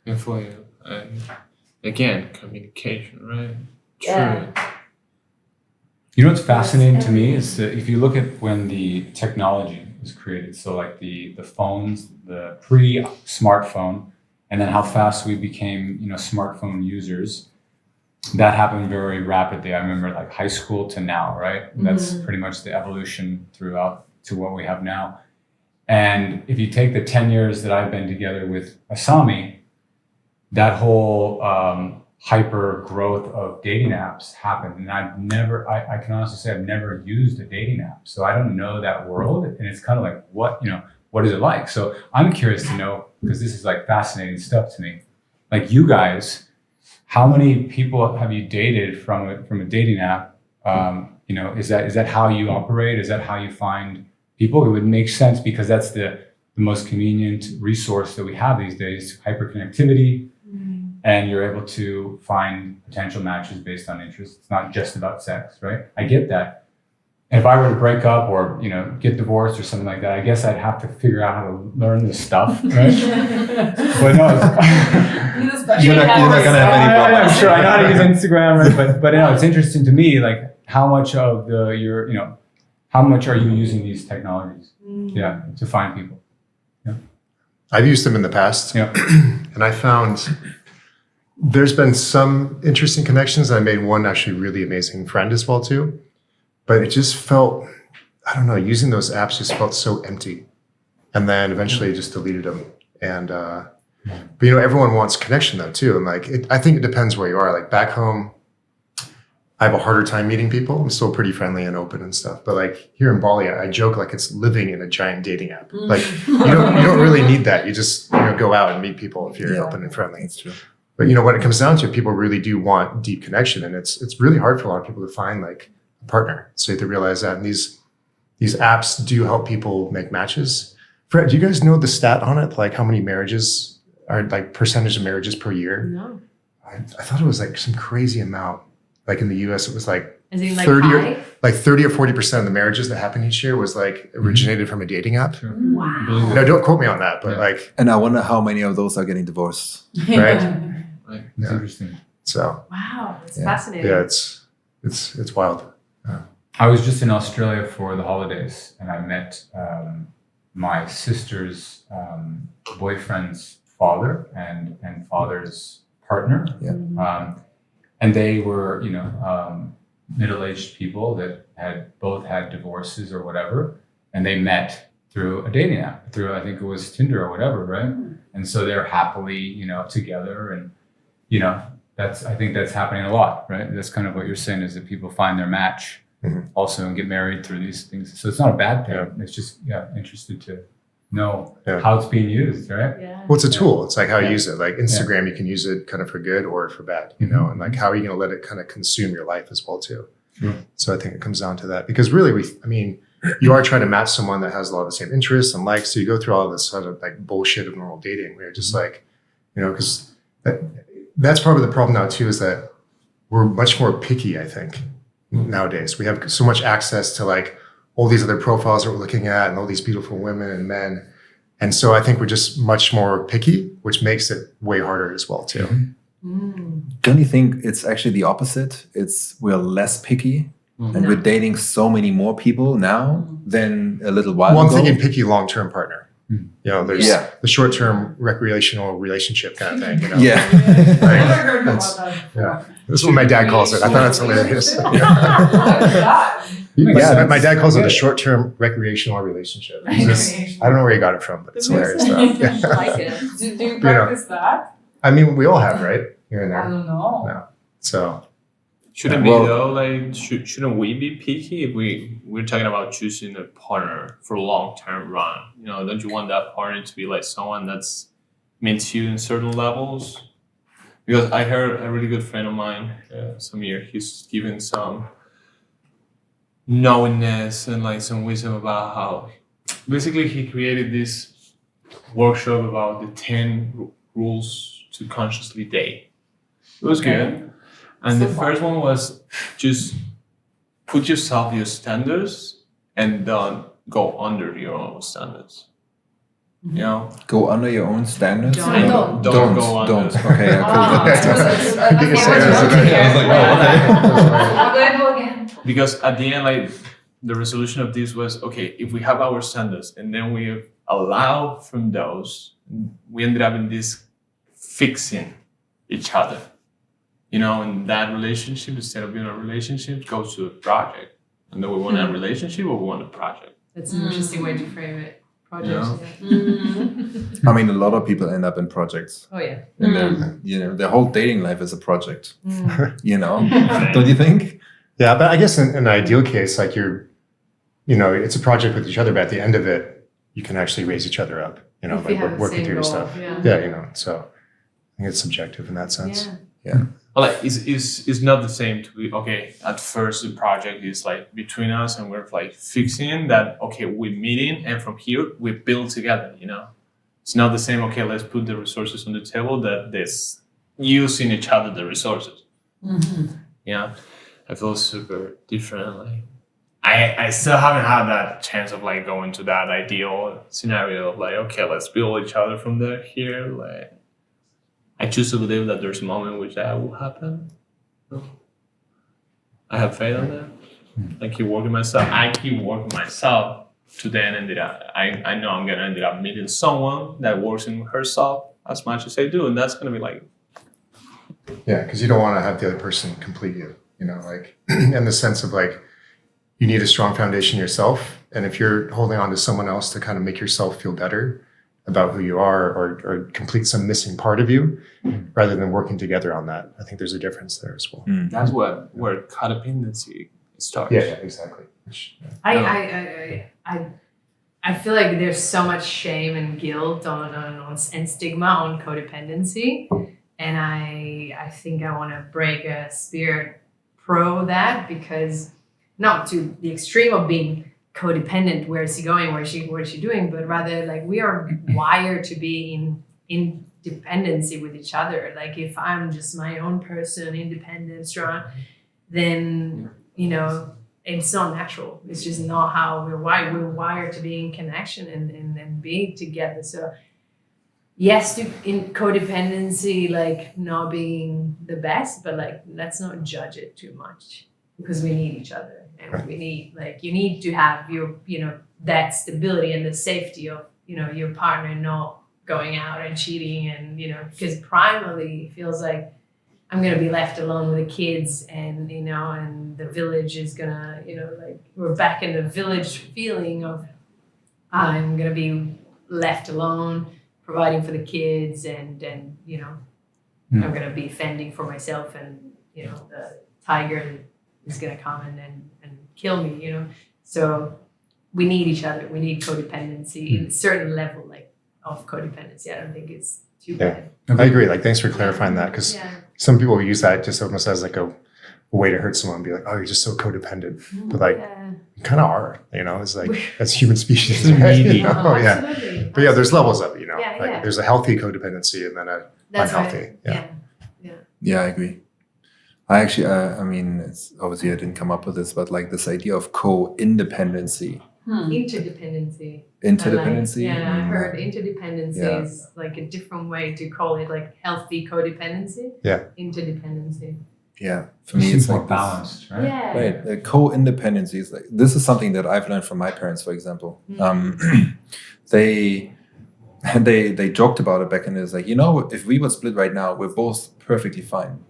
And for you, again, communication, right? Yeah. True. You know what's fascinating to me is that if you look at when the technology was created, so like the phones, the pre-smartphone, and then how fast we became, smartphone users, that happened very rapidly. I remember like high school to now, right? That's pretty much the evolution throughout to what we have now. And if you take the 10 years that I've been together with Asami, that whole hyper growth of dating apps happened. And I can honestly say I've never used a dating app. So I don't know that world. And it's kind of like, what is it like? So I'm curious to know, because this is like fascinating stuff to me. Like you guys, how many people have you dated from a dating app? Is that how you operate? Is that how you find people? It would make sense because that's the most convenient resource that we have these days, hyperconnectivity. And you're able to find potential matches based on interest. It's not just about sex, right? I get that. And if I were to break up or, get divorced or something like that, I guess I'd have to figure out how to learn this stuff, right? But no, You're not gonna have any problem. I'm sure I know how to use Instagram, right? But it's interesting to me, like how much of how much are you using these technologies? To find people? I've used them in the past, and I found there's been some interesting connections. I made one actually really amazing friend as well too, but it just felt, I don't know, using those apps just felt so empty. And then eventually I just deleted them. And but everyone wants connection though too. And like I think it depends where you are. Like back home, I have a harder time meeting people. I'm still pretty friendly and open and stuff. But like here in Bali, I joke like it's living in a giant dating app. Like you don't really need that. You just go out and meet people if you're open and friendly. That's true. But when it comes down to it, people really do want deep connection, and it's really hard for a lot of people to find like a partner. So you have to realize that. And these apps do help people make matches. Fred, do you guys know the stat on it? Like how many marriages are like percentage of marriages per year? No. I thought it was like some crazy amount. Like in the US, it was like Is it like 30 or 40% of the marriages that happen each year was like originated from a dating app. Sure. Wow. Now, don't quote me on that, but like, And I wonder how many of those are getting divorced. right? It's interesting. So Wow, it's Yeah. fascinating. yeah, it's wild. I was just in Australia for the holidays, and I met my sister's boyfriend's father and father's partner. Yeah. And they were, middle-aged people that had both had divorces or whatever, and they met through a dating app, through I think it was Tinder or whatever, right? And so they're happily, together, and I think that's happening a lot, right? That's kind of what you're saying, is that people find their match also and get married through these things. So it's not a bad thing. It's just interested to know how it's being used, right? Yeah. Well, it's a tool. It's like how you use it. Like Instagram, you can use it kind of for good or for bad, and like how are you going to let it kind of consume your life as well too. Sure. So I think it comes down to that, because really you are trying to match someone that has a lot of the same interests and likes. So you go through all of this sort of like bullshit of normal dating where you're just like, because that's probably the problem now too, is that we're much more picky, I think, nowadays. We have so much access to like all these other profiles that we're looking at and all these beautiful women and men. And so I think we're just much more picky, which makes it way harder as well too. Don't you think it's actually the opposite? We're less picky and we're dating so many more people now than a little while Well, I'm ago. thinking picky long-term partner. You know, there's Yeah. the short-term recreational relationship kind of thing. You know? Yeah. Never heard That's- about that before. Yeah. That's what my dad calls it. I thought it's hilarious. What is that? Yeah, my dad calls it a good. short-term recreational relationship. It's just- I don't know where he got it from, but it's hilarious though. I Yeah. like it. Do you practice that? I mean, we all have, right? Here and I there. don't know. No. So Shouldn't Well- we though? Like, shouldn't we be picky if we're talking about choosing a partner for long term run? You know, don't you want that partner to be like someone that's meets you in certain levels? Because I heard a really good friend of mine, Samir, he's giving some knowingness and like some wisdom about how basically he created this workshop about the 10 rules to consciously date. It was good. And the first one was just put yourself your standards and don't go under your own standards. You know? Go under your own standards? Don't. No, Don't go under. Don't. Okay, yeah, cool. Ah, That's- You can say I it as a- I was like, wow, okay. Go again. Because at the end, like the resolution of this was okay, if we have our standards and then we allow from those, we ended up in this fixing each other. You know, and that relationship, instead of being a relationship, goes to a project. And then we want a relationship or we want a project. That's an interesting way to frame it. Project. Yeah. I mean, a lot of people end up in projects. Oh yeah. And their whole dating life is a project. You know? Don't you think? Yeah, but I guess in an ideal case, like it's a project with each other, but at the end of it, you can actually raise each other up, you know, If you like have the working same through your goal, stuff. yeah. Yeah, you know, so I think it's subjective in that sense. Yeah. Well, like it's not the same to be okay. At first, the project is like between us, and we're like fixing that. Okay, we're meeting, and from here we build together. You know, it's not the same. Okay, let's put the resources on the table. That this using each other the resources. Yeah, I feel super different. Like I still haven't had that chance of like going to that ideal scenario of like okay, let's build each other from there here. Like. I choose to believe that there's a moment in which that will happen. I have faith on that. I keep working myself. To then ended up. I know I'm gonna end up meeting someone that works in herself as much as I do, and that's gonna be like. Yeah, because you don't want to have the other person complete you, you know, like in the sense of like you need a strong foundation yourself. And if you're holding on to someone else to kind of make yourself feel better about who you are or complete some missing part of you rather than working together on that. I think there's a difference there as well. That's where codependency starts. Yeah, exactly. I feel like there's so much shame and guilt and stigma on codependency, and I think I want to break a spirit pro that, because not to the extreme of being codependent, where is he going, what is she doing, but rather like we are wired to be in dependency with each other. Like if I'm just my own person, independent, strong, then it's not natural. It's just not how we're wired. We're wired to be in connection and being together. So yes, in codependency, like not being the best, but like let's not judge it too much, because we need each other. And we need, like, you need to have your, that stability and the safety of, your partner not going out and cheating and, because primarily it feels like I'm going to be left alone with the kids and, and the village is going to, like we're back in the village feeling of I'm going to be left alone, providing for the kids and I'm going to be fending for myself and, the tiger is going to come and kill me, So we need each other. We need codependency in a certain level, like of codependency. I don't think it's too bad. I agree. Like, thanks for clarifying that, because some people use that just almost as like a way to hurt someone and be like, oh, you're just so codependent. But like, you kind of are, it's like, as human species. Right? Absolutely. But yeah, there's levels of it, Yeah, like yeah. there's a healthy codependency and then a That's unhealthy. right. Yeah. Yeah, I agree. I actually, I mean, it's obviously I didn't come up with this, but like this idea of co-independency, Interdependency. interdependency. I heard interdependency Yeah. is like a different way to call it, like healthy codependency. Yeah. Interdependency. Yeah, for me, it's more like this. balanced, right? Yeah. Right, co-independency is like this is something that I've learned from my parents, for example. They joked about it back in this, like, you know, if we would split right now, we're both perfectly fine.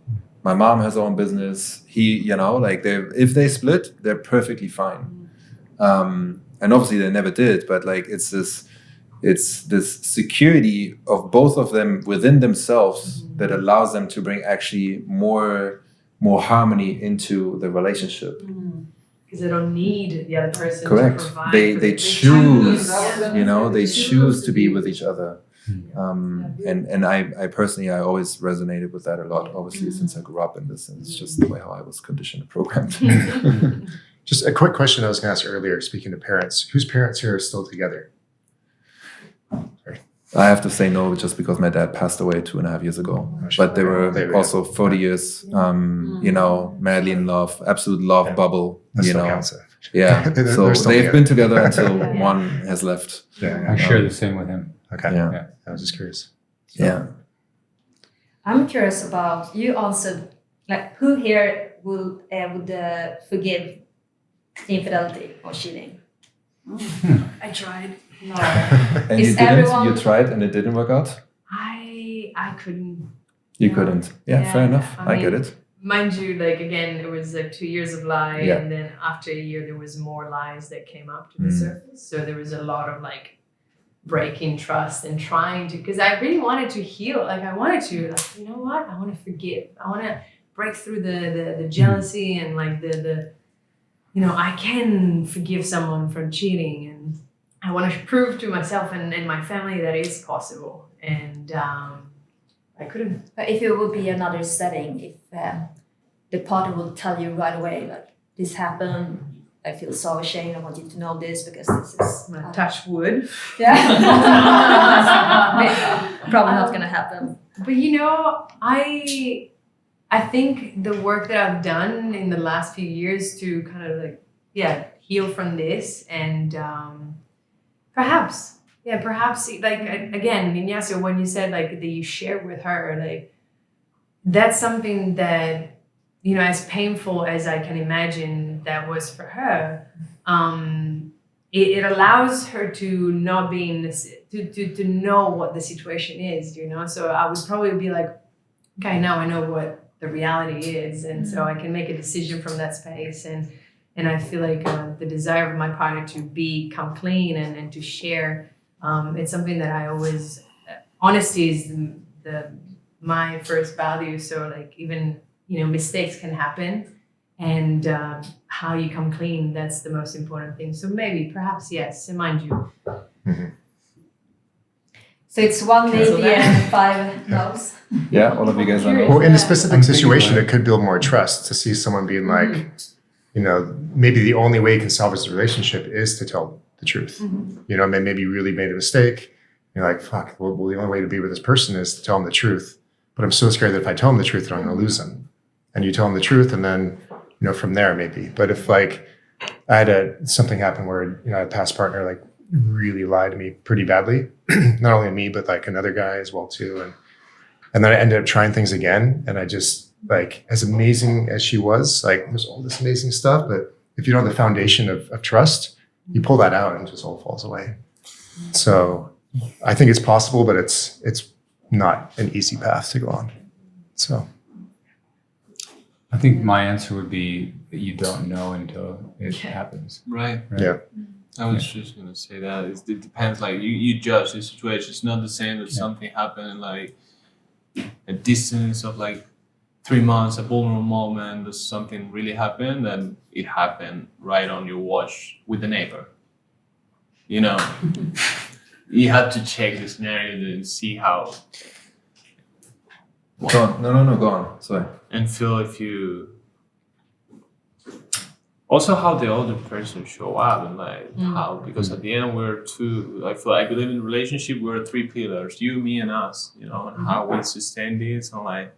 My mom has her own business. He, you know, like if they split, they're perfectly fine. And obviously they never did, but like it's this security of both of them within themselves that allows them to bring actually more harmony into the relationship. Because they don't need the other person Correct. to provide. They choose, you know, they choose to be with each other. And I personally, I always resonated with that a lot, obviously, since I grew up in this, and it's just the way how I was conditioned and programmed. Just a quick question I was going to ask earlier, speaking of parents, whose parents here are still together? Sorry. I have to say no, just because my dad passed away 2.5 years ago. But they were also 40 years, you know, madly in love, absolute love bubble, That you still know. counts. Yeah. They're So still they've together. been together until one has left. I share the same with him. Okay. Yeah. I was just curious. Yeah. I'm curious about you also, like who here would forgive infidelity or cheating? I tried. No. And Is you didn't? everyone- You tried and it didn't work out? I couldn't. You No. couldn't. Yeah, fair Yeah, enough. I I get mean- it. Mind you, like again, it was like 2 years of lie, Yeah. and then after a year, there was more lies that came up to the surface. So there was a lot of like breaking trust and trying to, because I really wanted to heal. Like I wanted to, like, you know what? I want to forgive. I want to break through the jealousy and like the you know, I can forgive someone for cheating, and I want to prove to myself and my family that it's possible. And I couldn't. But if it would be another setting, if the partner will tell you right away, like this happened, I feel so ashamed. I want you to know this because this is I'm gonna touch wood. yeah, probably not gonna happen. But you know, I think the work that I've done in the last few years to kind of like heal from this, and perhaps like again, Ignacio, when you said like that you shared with her, like that's something that, you know, as painful as I can imagine that was for her, it allows her to not be in this, to know what the situation is, you know. So I would probably be like, okay, now I know what the reality is, and so I can make a decision from that space. And I feel like the desire of my partner to come clean and to share, it's something that I always, honesty is my first value. So like even, you know, mistakes can happen, and how you come clean, that's the most important thing. So maybe, perhaps, yes, and mind you. So it's one Cancel maybe that. and 5 no's. Yeah, all of you guys are Curious. no. Well, in a Yeah. specific I'm thinking situation, about it could build more trust to see someone being like, you know, maybe the only way you can salvage the relationship is to tell the truth. You know, maybe you really made a mistake. You're like, fuck, well, the only way to be with this person is to tell them the truth. But I'm so scared that if I tell them the truth, then I'm going to lose them. And you tell them the truth, and then, you know, from there maybe. But if like I had something happen where, you know, a past partner like really lied to me pretty badly, not only me, but like another guy as well too. And then I ended up trying things again. And I just, like, as amazing as she was, like there's all this amazing stuff, but if you don't have the foundation of trust, you pull that out and it just all falls away. So I think it's possible, but it's not an easy path to go on. So I think my answer would be that you don't know until it happens. Right. yeah. I was just gonna say that it depends. Like you judge the situation. It's not the same if something happened in like a distance of like 3 months, a vulnerable moment, that something really happened, then it happened right on your watch with the neighbor. You know, you have to check the scenario and see how Go on. No, go on. Sorry. and feel if you. Also, how the other person show up and like how, because at the end we're two. I feel like we live in a relationship. We're 3 pillars: you, me, and us. You know, and how we sustain this and like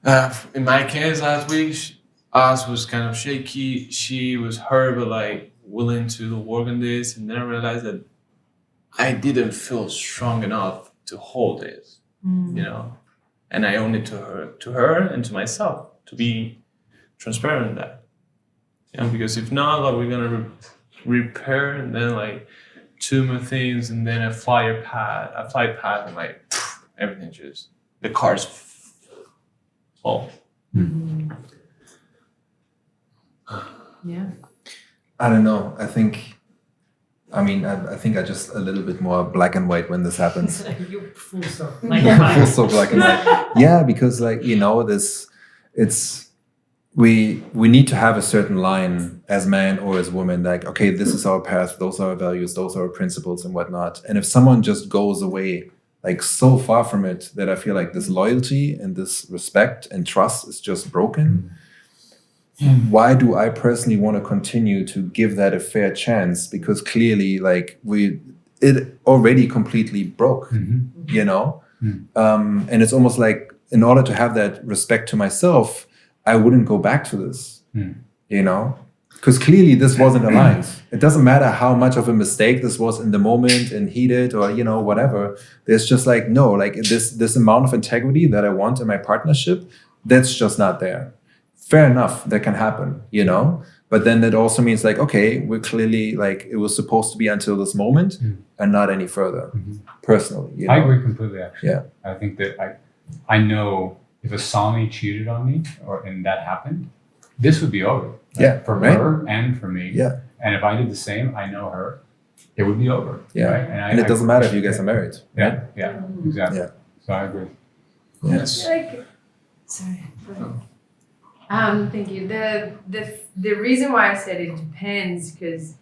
In my case last week, us was kind of shaky. She was hurt, but like willing to work on this. And then I realized that I didn't feel strong enough to hold this, you know. And I owned it to her, and to myself to be transparent in that. You know, because if not, like, we're gonna repair, and then like two more things, and then a flight path, and like everything just the cars fall. Yeah. I don't know. I think I just a little bit more black and white when this happens. You full stop. Full so black and white. Yeah, because like, you know, we need to have a certain line as man or as woman, like, okay, this is our path, those are our values, those are our principles and whatnot. And if someone just goes away like so far from it that I feel like this loyalty and this respect and trust is just broken, why do I personally want to continue to give that a fair chance? Because clearly, like, it already completely broke, you know? And it's almost like, in order to have that respect to myself, I wouldn't go back to this, you know? Because clearly this wasn't aligned. It doesn't matter how much of a mistake this was in the moment and heated or, you know, whatever. There's just like, no, like this amount of integrity that I want in my partnership, that's just not there. Fair enough, that can happen, you know? But then that also means like, okay, we're clearly like, it was supposed to be until this moment and not any further, personally. You know? I agree completely, actually. Yeah. I think that I know if a Sami cheated on me and that happened, this would be over. Yeah, For right? her and for me. Yeah. And if I did the same, I know her, it would be over. Yeah. Right? And it doesn't matter if you guys are married. Yeah, yeah, exactly. Yeah. So I agree. Yes. Like, sorry. Go ahead. Thank you. The reason why I said it depends, because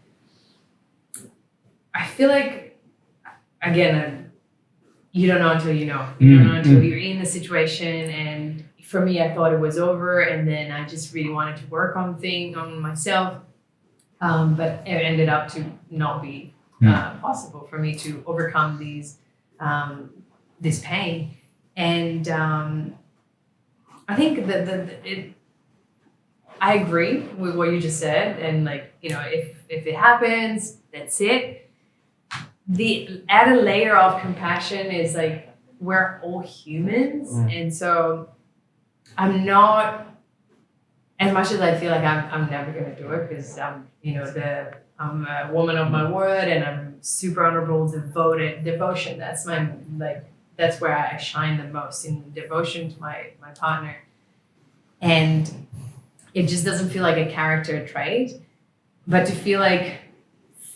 I feel like, again, you don't know until you know. You don't know until you're in the situation. And for me, I thought it was over, and then I just really wanted to work on myself. But it ended up to not be possible for me to overcome this pain. And I think I agree with what you just said, and like, you know, if it happens, that's it. The added layer of compassion is like, we're all humans, and so I'm not, as much as I feel like I'm never gonna do it, because I'm a woman of my word, and I'm super honorable, devotion. That's that's where I shine the most, in devotion to my partner. And it just doesn't feel like a character trait, but to feel like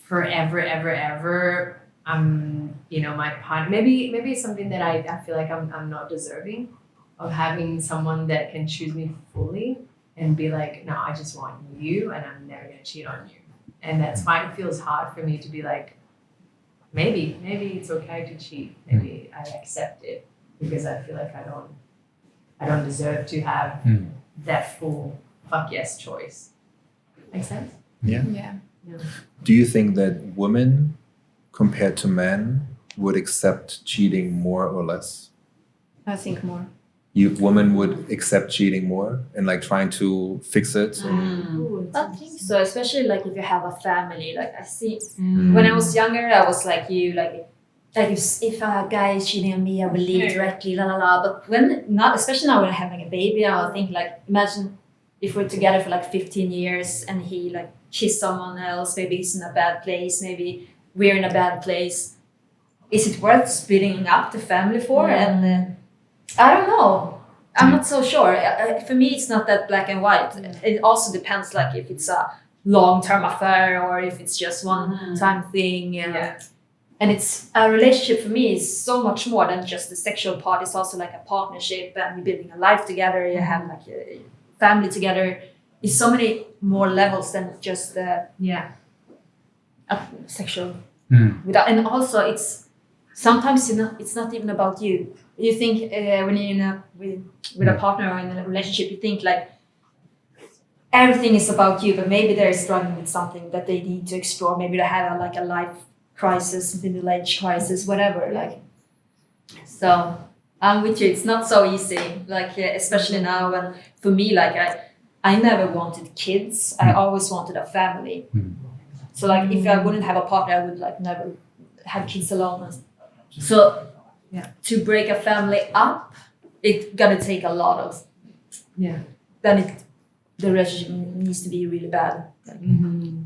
forever, ever, my partner, maybe it's something that I feel like I'm not deserving of having someone that can choose me fully and be like, no, I just want you and I'm never gonna cheat on you. And that's why it feels hard for me to be like, maybe it's okay to cheat. Maybe I accept it because I feel like I don't deserve to have that full fuck yes choice. Make sense? Yeah. Yeah. Do you think that women compared to men would accept cheating more or less? I think more. Women would accept cheating more and like trying to fix it? I think so, especially like if you have a family. Like I see, when I was younger, I was like you, like if a guy is cheating on me, I will leave directly, la la la. But especially now when I'm having a baby, I think like, imagine if we're together for like 15 years and he like kissed someone else, maybe he's in a bad place, maybe we're in a bad place. Is it worth splitting up the family for? And I don't know. I'm not so sure. For me, it's not that black and white. It also depends, like if it's a long-term affair or if it's just one-time thing. And it's a relationship for me is so much more than just the sexual part. It's also like a partnership, and you're building a life together. You have like a family together. It's so many more levels than just a sexual. And also, it's sometimes it's not even about you. You think when you're with a partner or in a relationship, you think like everything is about you, but maybe they're struggling with something that they need to explore. Maybe they have a life crisis, middle age crisis, whatever. Like, so I'm with you. It's not so easy. Like especially now, and for me, like I never wanted kids. I always wanted a family. So like if I wouldn't have a partner, I would like never have kids alone. So to break a family up, it's gonna take a lot of. Then the relationship needs to be really bad. Like,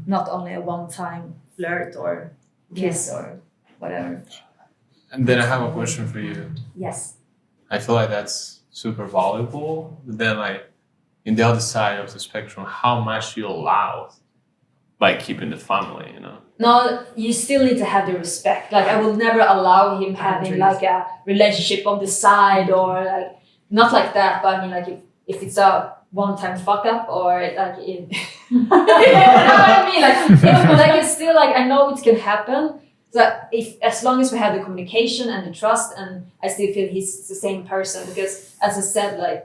not only a one-time flirt or kiss or whatever. And then I have a question for you. Yes. I feel like that's super valuable. But then, like, in the other side of the spectrum, how much you allow by keeping the family, you know? No, you still need to have the respect. Like I will never allow him having like a relationship on the side or like not like that. But I mean, like if it's a one-time fuck up or like you know what I mean? Like it's still like I know it can happen. So if as long as we have the communication and the trust, and I still feel he's the same person, because as I said, like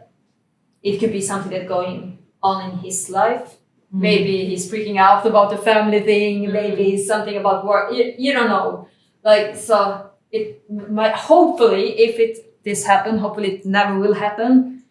it could be something that's going on in his life. Maybe he's freaking out about the family thing. Maybe something about work. You don't know. Like so, it might hopefully this happen. Hopefully it never will happen.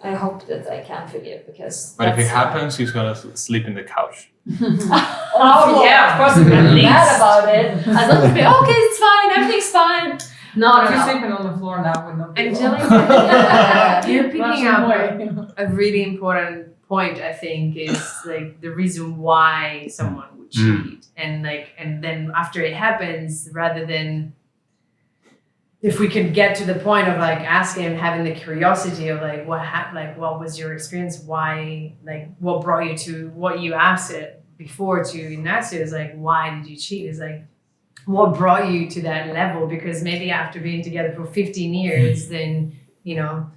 I hope that I can forgive because. But if it happens, he's gonna sleep in the couch. Oh yeah, of course I'm gonna be mad about it. I don't feel okay. It's fine. Everything's fine. No. You're sleeping on the floor now with no pillow. Angelica, you're picking up a really important point. I think is like the reason why someone would cheat, and then after it happens, rather than if we could get to the point of like asking and having the curiosity of like what was your experience, why, like what brought you to what you asked it before to Ignacio is like, why did you cheat? Is like what brought you to that level? Because maybe after being together for 15 years, then, you know,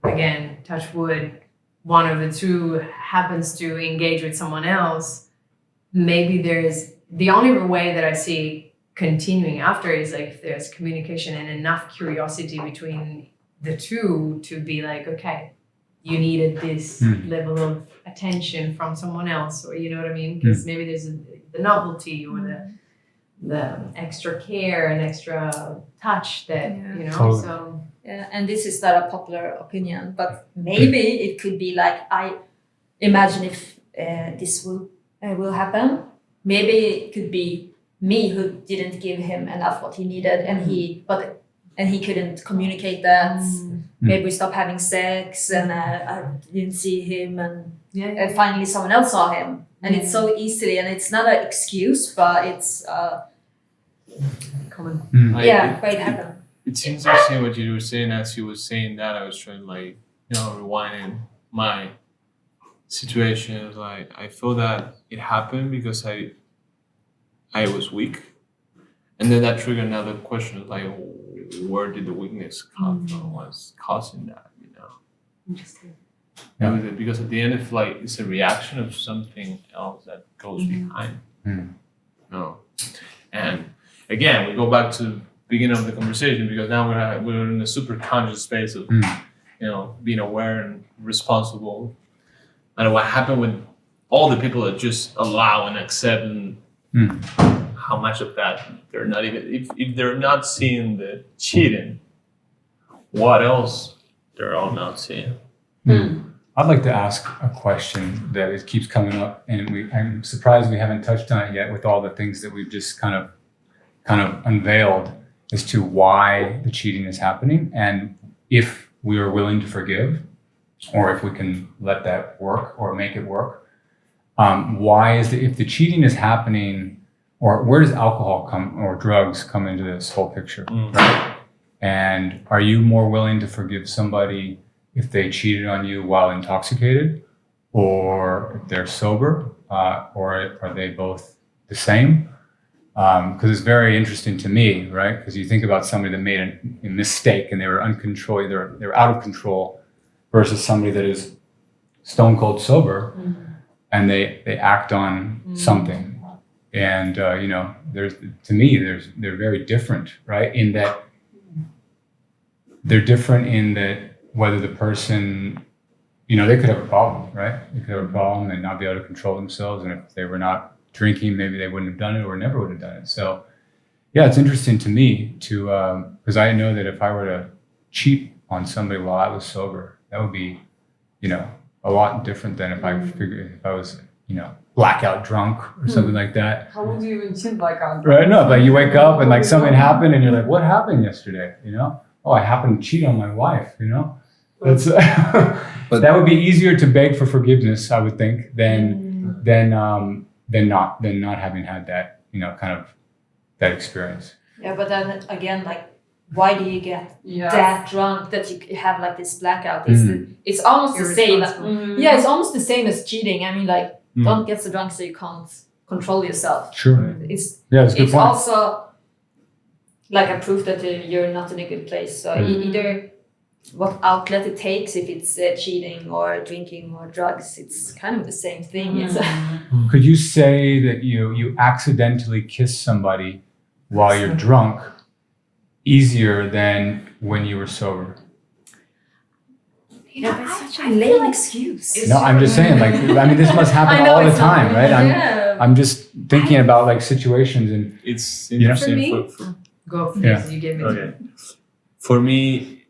again, touch wood, one of the two happens to engage with someone else. Maybe there's the only way that I see continuing after is like if there's communication and enough curiosity between the two to be like, okay, you needed this level of attention from someone else, or you know what I mean? Because maybe there's the novelty or the extra care and extra touch that, you know, Totally. so. Yeah, and this is not a popular opinion, but maybe it could be like, I imagine if this will happen, maybe it could be me who didn't give him enough what he needed, and he couldn't communicate that. Maybe we stopped having sex, and I didn't see him, and finally someone else saw him, and it's so easily, and it's not an excuse, but it's Common. but it happened. It's interesting what you were saying. As you were saying that, I was trying like, you know, rewinding my situation. Like I feel that it happened because I was weak, and then that triggered another question: like, where did the weakness come from? What's causing that? You know. Interesting. Yeah. Because at the end, it's like it's a reaction of something else that goes behind. No, and again, we go back to beginning of the conversation, because now we're in a super conscious space of you know, being aware and responsible. And what happened with all the people that just allow and accept, and how much of that they're not even, if they're not seeing the cheating, what else they're all not seeing? I'd like to ask a question that it keeps coming up, and I'm surprised we haven't touched on it yet with all the things that we've just kind of unveiled as to why the cheating is happening, and if we are willing to forgive, or if we can let that work or make it work. Why is if the cheating is happening, or where does alcohol come or drugs come into this whole picture? Right? And are you more willing to forgive somebody if they cheated on you while intoxicated, or if they're sober, or are they both the same? Because it's very interesting to me, right? Because you think about somebody that made a mistake and they were uncontrolled, they were out of control, versus somebody that is stone cold sober and they act on something. And you know, they're very different, right? In that they're different in that whether the person, you know, they could have a problem, right? They could have a problem and not be able to control themselves, and if they were not drinking, maybe they wouldn't have done it or never would have done it. So yeah, it's interesting to me to because I know that if I were to cheat on somebody while I was sober. That would be, a lot different than if I was, blackout drunk or something like that. How would you even cheat like on? Right? No, like you wake up and like something happened and you're like, what happened yesterday? Oh, I happened to cheat on my wife, That's But- that would be easier to beg for forgiveness, I would think, than not having had that, kind of that experience. Yeah, but then again, like, why do you get Yes. that drunk that you have like this blackout? It's almost the same. Irresponsible. Yeah, it's almost the same as cheating. I mean, like, Mm. don't get so drunk so you can't control yourself. Sure. It's Yeah, that's a good point. also like a proof that you're not in a good place. So either what outlet it takes, if it's cheating or drinking or drugs, it's kind of the same thing. It's Could you say that you accidentally kiss somebody while you're drunk easier than when you were sober? yeah, it's such a lame excuse. No, I'm just saying, like, this must happen I know all the it's not- time, right? Yeah. I'm just thinking about like situations and It's You know? For interesting me, go for Yeah. this. You gave me Okay. For me,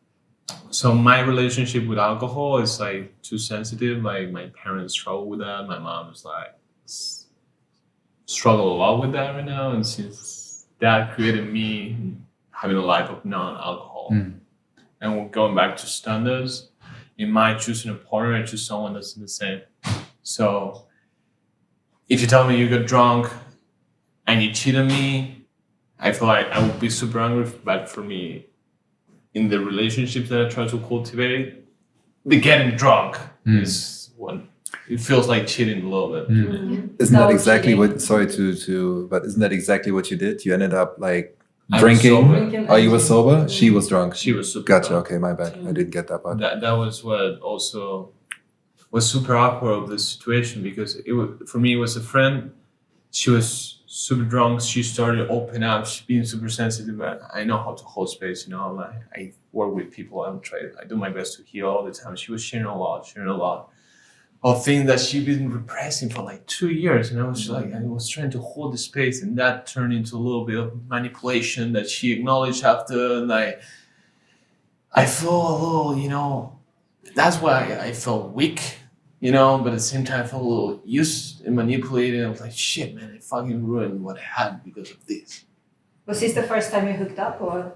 so my relationship with alcohol is like too sensitive. Like my parents struggle with that. My mom is like struggle a lot with that right now. And since that created me having a life of non-alcohol. And we're going back to standards. In my choosing a partner, I choose someone that's the same. So if you tell me you got drunk and you cheat on me, I feel like I would be super angry. But for me, in the relationships that I try to cultivate, the getting drunk is one. It feels like cheating a little bit. to me. Isn't that No exactly cheating. what? Sorry but isn't that exactly what you did? You ended up like I was drinking. sober. Oh, you were sober. She was drunk. She was super Gotcha. drunk. Okay, my bad. I didn't get that part. That was what also was super awkward of the situation because for me it was a friend. She was super drunk. She started opening up. She's being super sensitive. I know how to hold space. Like I work with people. I do my best to heal all the time. She was sharing a lot of things that she'd been repressing for like 2 years, and I was trying to hold the space, and that turned into a little bit of manipulation that she acknowledged after, and I feel a little, that's why I felt weak, but at the same time I felt a little used and manipulated. I was like, shit, man, I fucking ruined what I had because of this. Was this the first time you hooked up, or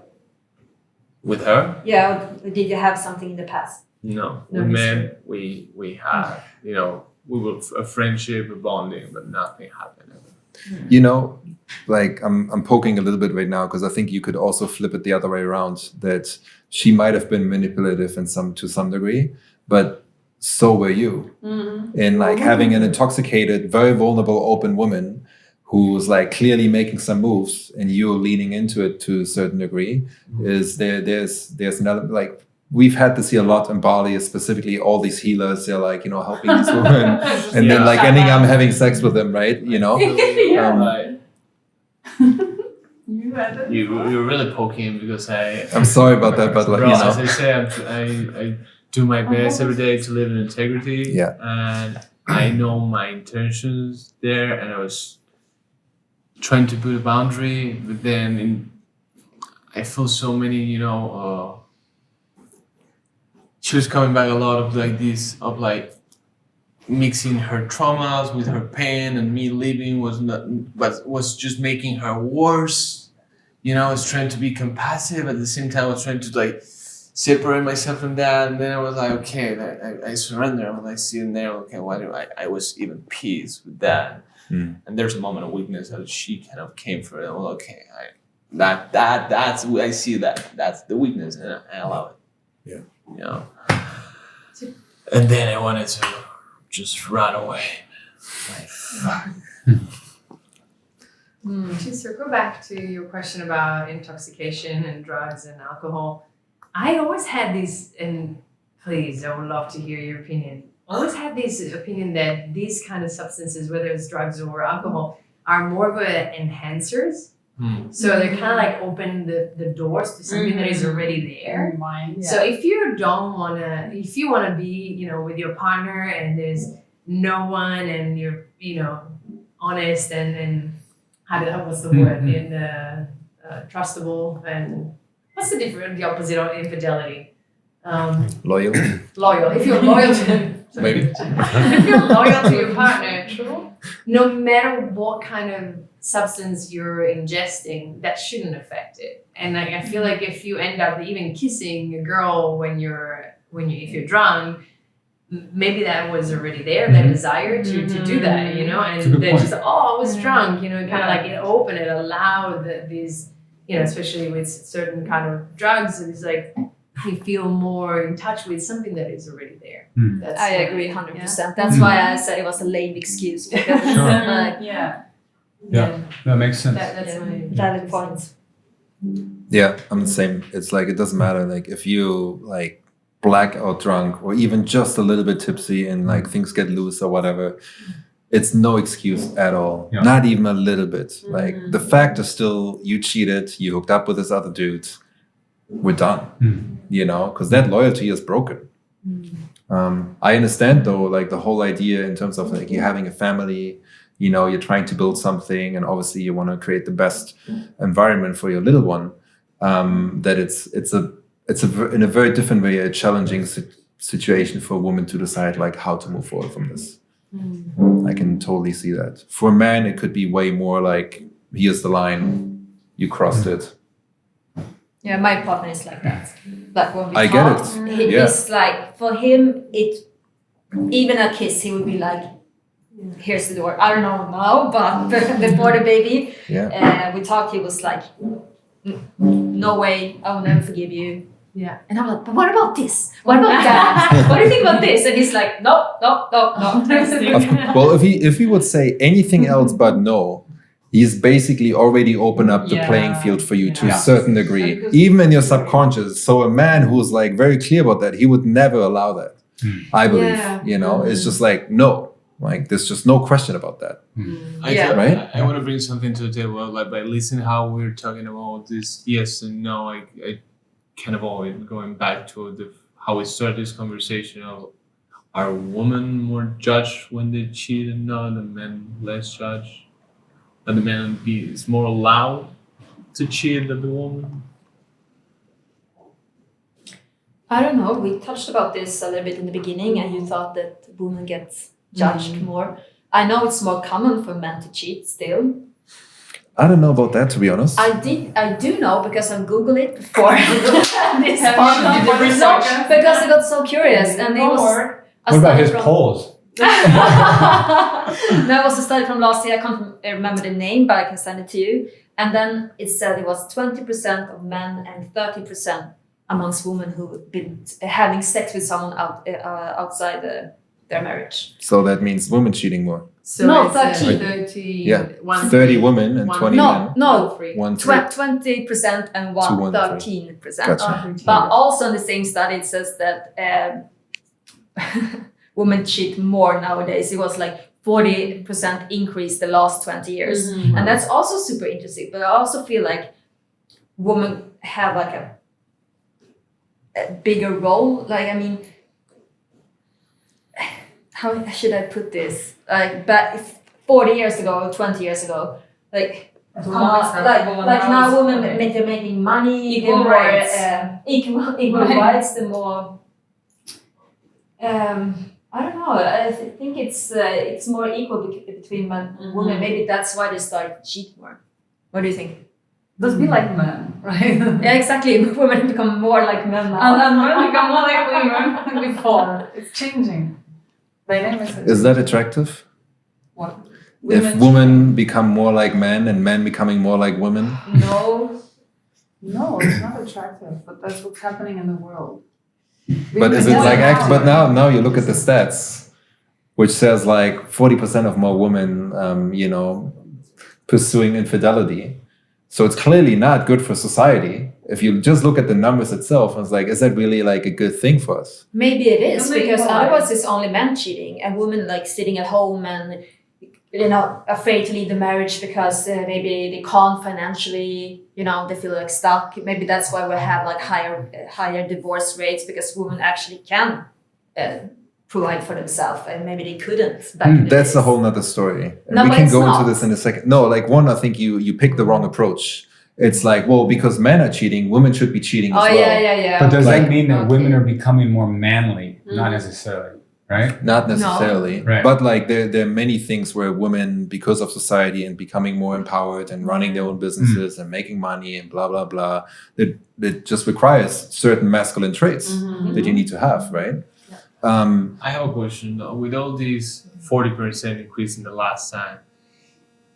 With her? yeah, or did you have something in the past? No. No With history. men, we had, we were a friendship, a bonding, but nothing happened ever. Like I'm poking a little bit right now because I think you could also flip it the other way around, that she might have been manipulative to some degree, but so were you. In like having an intoxicated, very vulnerable, open woman who's like clearly making some moves and you're leaning into it to a certain degree, is there's another, like, we've had to see a lot in Bali, specifically all these healers, they're like, helping these women and then like ending up having sex with them, right? Right. You had it. You're really poking him because I'm sorry about that, but like, bro, as I say, I do my best every day to live in integrity. Yeah. And I know my intentions there, and I was trying to put a boundary, but then I feel so many, she was coming back a lot of like this, of like mixing her traumas with her pain, and me leaving was just making her worse. I was trying to be compassionate, at the same time I was trying to like separate myself from that, and then I was like, okay, I surrender. I was like sitting there, okay, why do I was even peace with that. And there's a moment of weakness that she kind of came for it. I was like, okay, that's I see that's the weakness, and I allow it. Yeah. And then I wanted to just run away. Like, fuck. To circle back to your question about intoxication and drugs and alcohol, I always had this, and please, I would love to hear your opinion. I always had this opinion that these kind of substances, whether it's drugs or alcohol, are more of enhancers. So they're kind of like open the doors to something that is already there. Mine, yeah. So if you want to be, with your partner and there's no one and you're, honest and what's the word? And trustable and What's the opposite of infidelity? Loyal. Loyal. If you're loyal to Maybe. if you're loyal to your partner, no matter what kind of substance you're ingesting, that shouldn't affect it. And I feel like if you end up even kissing a girl if you're drunk, maybe that was already there, that desire to do that, you know, and then just, I was drunk, you know, kind of like it opened, it allowed these, you know, especially with certain kind of drugs, it's like you feel more in touch with something that is already there. That's, I agree 100%. That's why I said it was a lame excuse. Because like, Yeah, that makes sense. that's my valid point. Yeah, I'm the same. It's like, it doesn't matter. Like if you like blackout drunk or even just a little bit tipsy and like things get loose or whatever, it's no excuse at all. Yeah. Not even a little bit. Like the fact is still you cheated, you hooked up with this other dude, we're done. You know, because that loyalty is broken. I understand though, like the whole idea in terms of like you having a family, you know, you're trying to build something and obviously you want to create the best environment for your little one. That it's in a very different way, a challenging situation for a woman to decide like how to move forward from this. I can totally see that. For a man, it could be way more like, here's the line, you crossed it. Yeah, my partner is like that. Like when we I get talk, it. he's like, for him, even a kiss, he would be like, here's the door. I don't know now, but before the baby, we talked, he was like, no way, I will never forgive you. Yeah. And I'm like, but what about this? What about that? What do you think about this? And he's like, no. Well, if he would say anything else but no, he's basically already opened up the playing field for you to a certain degree, even in your subconscious. So a man who's like very clear about that, he would never allow that. I believe, you know, it's just like, no, like there's just no question about that. I want to bring something to the table, like by listening how we're talking about this yes and no. I kind of always going back to how we started this conversation of, are women more judged when they cheat and not, and men less judged? And the man is more allowed to cheat than the woman? I don't know. We touched about this a little bit in the beginning, and you thought that women get judged more. I know it's more common for men to cheat still. I don't know about that, to be honest. I do know because I Googled it before this podcast because I got so curious, and it was. What about his polls? That was a study from last year. I can't remember the name, but I can send it to you. And then it said it was 20% of men and 30% amongst women who've been having sex with someone outside their marriage. So that means women cheating more. So No, it's 30. 30. Yeah, 30 women and 20 men. No, 1-3. 20% and 13%. Gotcha. But also in the same study, it says that women cheat more nowadays. It was like 40% increase the last 20 years. And that's also super interesting. But I also feel like women have like a bigger role. Like, I mean, how should I put this? Like, but 40 years ago, or 20 years ago, like, now women they're making money, Equal more, rights. equal rights, the more. I don't know. I think it's more equal between men and women. Maybe that's why they start to cheat more. What do you think? Just be like men, right? Yeah, exactly. Women become more like men now. And men become more like women before. It's changing. Is that attractive? What? If women become more like men and men becoming more like women? No, it's not attractive, but that's what's happening in the world. But is it like but now you look at the stats, which says like 40% of more women, pursuing infidelity. So it's clearly not good for society. If you just look at the numbers itself, it's like, is that really like a good thing for us? maybe it is Maybe because why? otherwise it's only men cheating and women like sitting at home and afraid to leave the marriage because maybe they can't financially, they feel like stuck. Maybe that's why we have like higher divorce rates because women actually can provide for themselves and maybe they couldn't back in the That's a days. whole nother story. And No, we but can it's go not. into this in a second. No, like one, I think you pick the wrong approach. It's like, well, because men are cheating, women should be cheating as Oh, well. yeah. But does Like- that mean that Okay. women are becoming more manly? Not Mhm. necessarily, right? Not necessarily, Right. but like there are many things where women, because of society and becoming more empowered and running their own businesses and making money and blah blah blah, that just requires certain masculine traits that you need to have, right? I have a question though. With all these 40% increase in the last time,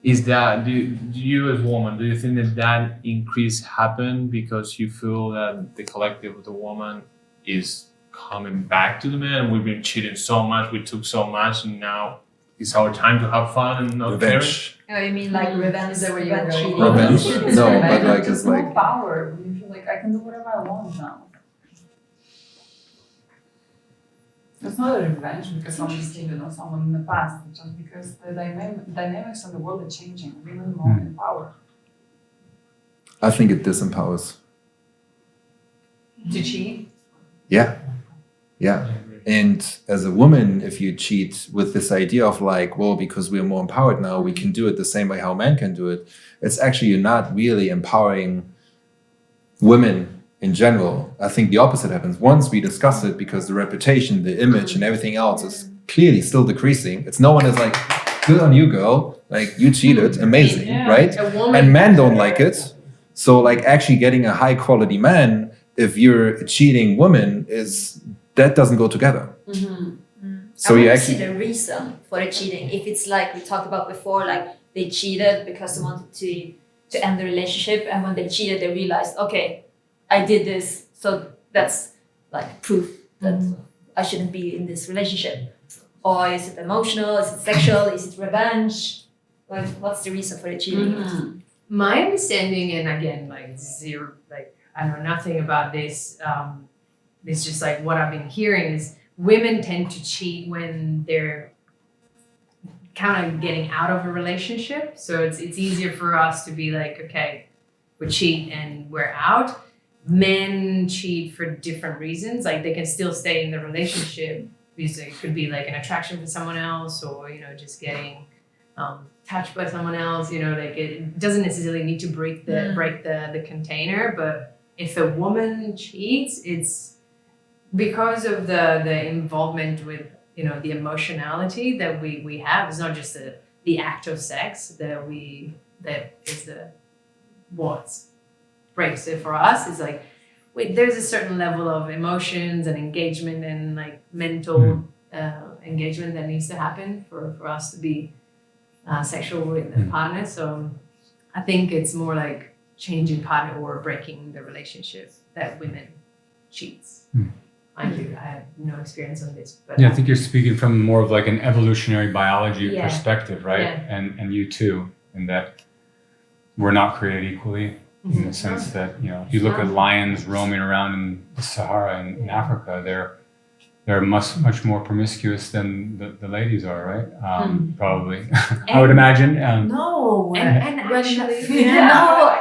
is that do you as a woman, do you think that increase happened because you feel that the collective of the woman is coming back to the man? We've been cheating so much, we took so much, and now it's our time to have fun and not care. Revenge. Oh, you mean like revenge? Is that where you're revenge going? cheating? Revenge. It's No, revenge. but like it's more like power. You feel like I can do whatever I want now. It's not a revenge because someone cheated on someone in the past, it's just because the dynamics of the world are changing. Women more in power. I think it disempowers. To cheat? Yeah. And as a woman, if you cheat with this idea of like, well, because we're more empowered now, we can do it the same way how men can do it. It's actually, you're not really empowering women in general. I think the opposite happens once we discuss it, because the reputation, the image and everything else is clearly still decreasing. It's no one is like, good on you, girl. Like, you cheated, amazing, Yeah. right? A woman And men don't like it. So like actually getting a high quality man, if you're a cheating woman, that doesn't go together. So I you want to see actually the reason for the cheating. If it's like we talked about before, like they cheated because they wanted to end the relationship, and when they cheated, they realized, okay, I did this, so that's like proof that I shouldn't be in this relationship. Or is it emotional? Is it sexual? Is it revenge? Like, what's the reason for the cheating? My understanding, and again, like zero, like I know nothing about this. It's just like what I've been hearing is women tend to cheat when they're kind of getting out of a relationship. So it's easier for us to be like, okay, we cheat and we're out. Men cheat for different reasons. Like they can still stay in the relationship because it could be like an attraction for someone else, or just getting touched by someone else. Like it doesn't necessarily need to break the container. But if a woman cheats, it's because of the involvement with the emotionality that we have. It's not just the act of sex that is what breaks it for us. Is like there's a certain level of emotions and engagement and like mental engagement that needs to happen for us to be sexual with a partner. So I think it's more like changing partner or breaking the relationship that women cheats. I have no experience on this, but Yeah, I think you're speaking from more of like an evolutionary biology Yeah. perspective, right? Yeah. And you too, in that we're not created equally, in the sense that if you look at lions roaming around in the Sahara in Africa, they're much more promiscuous than the ladies are, right? Probably, I would imagine. no, and actually,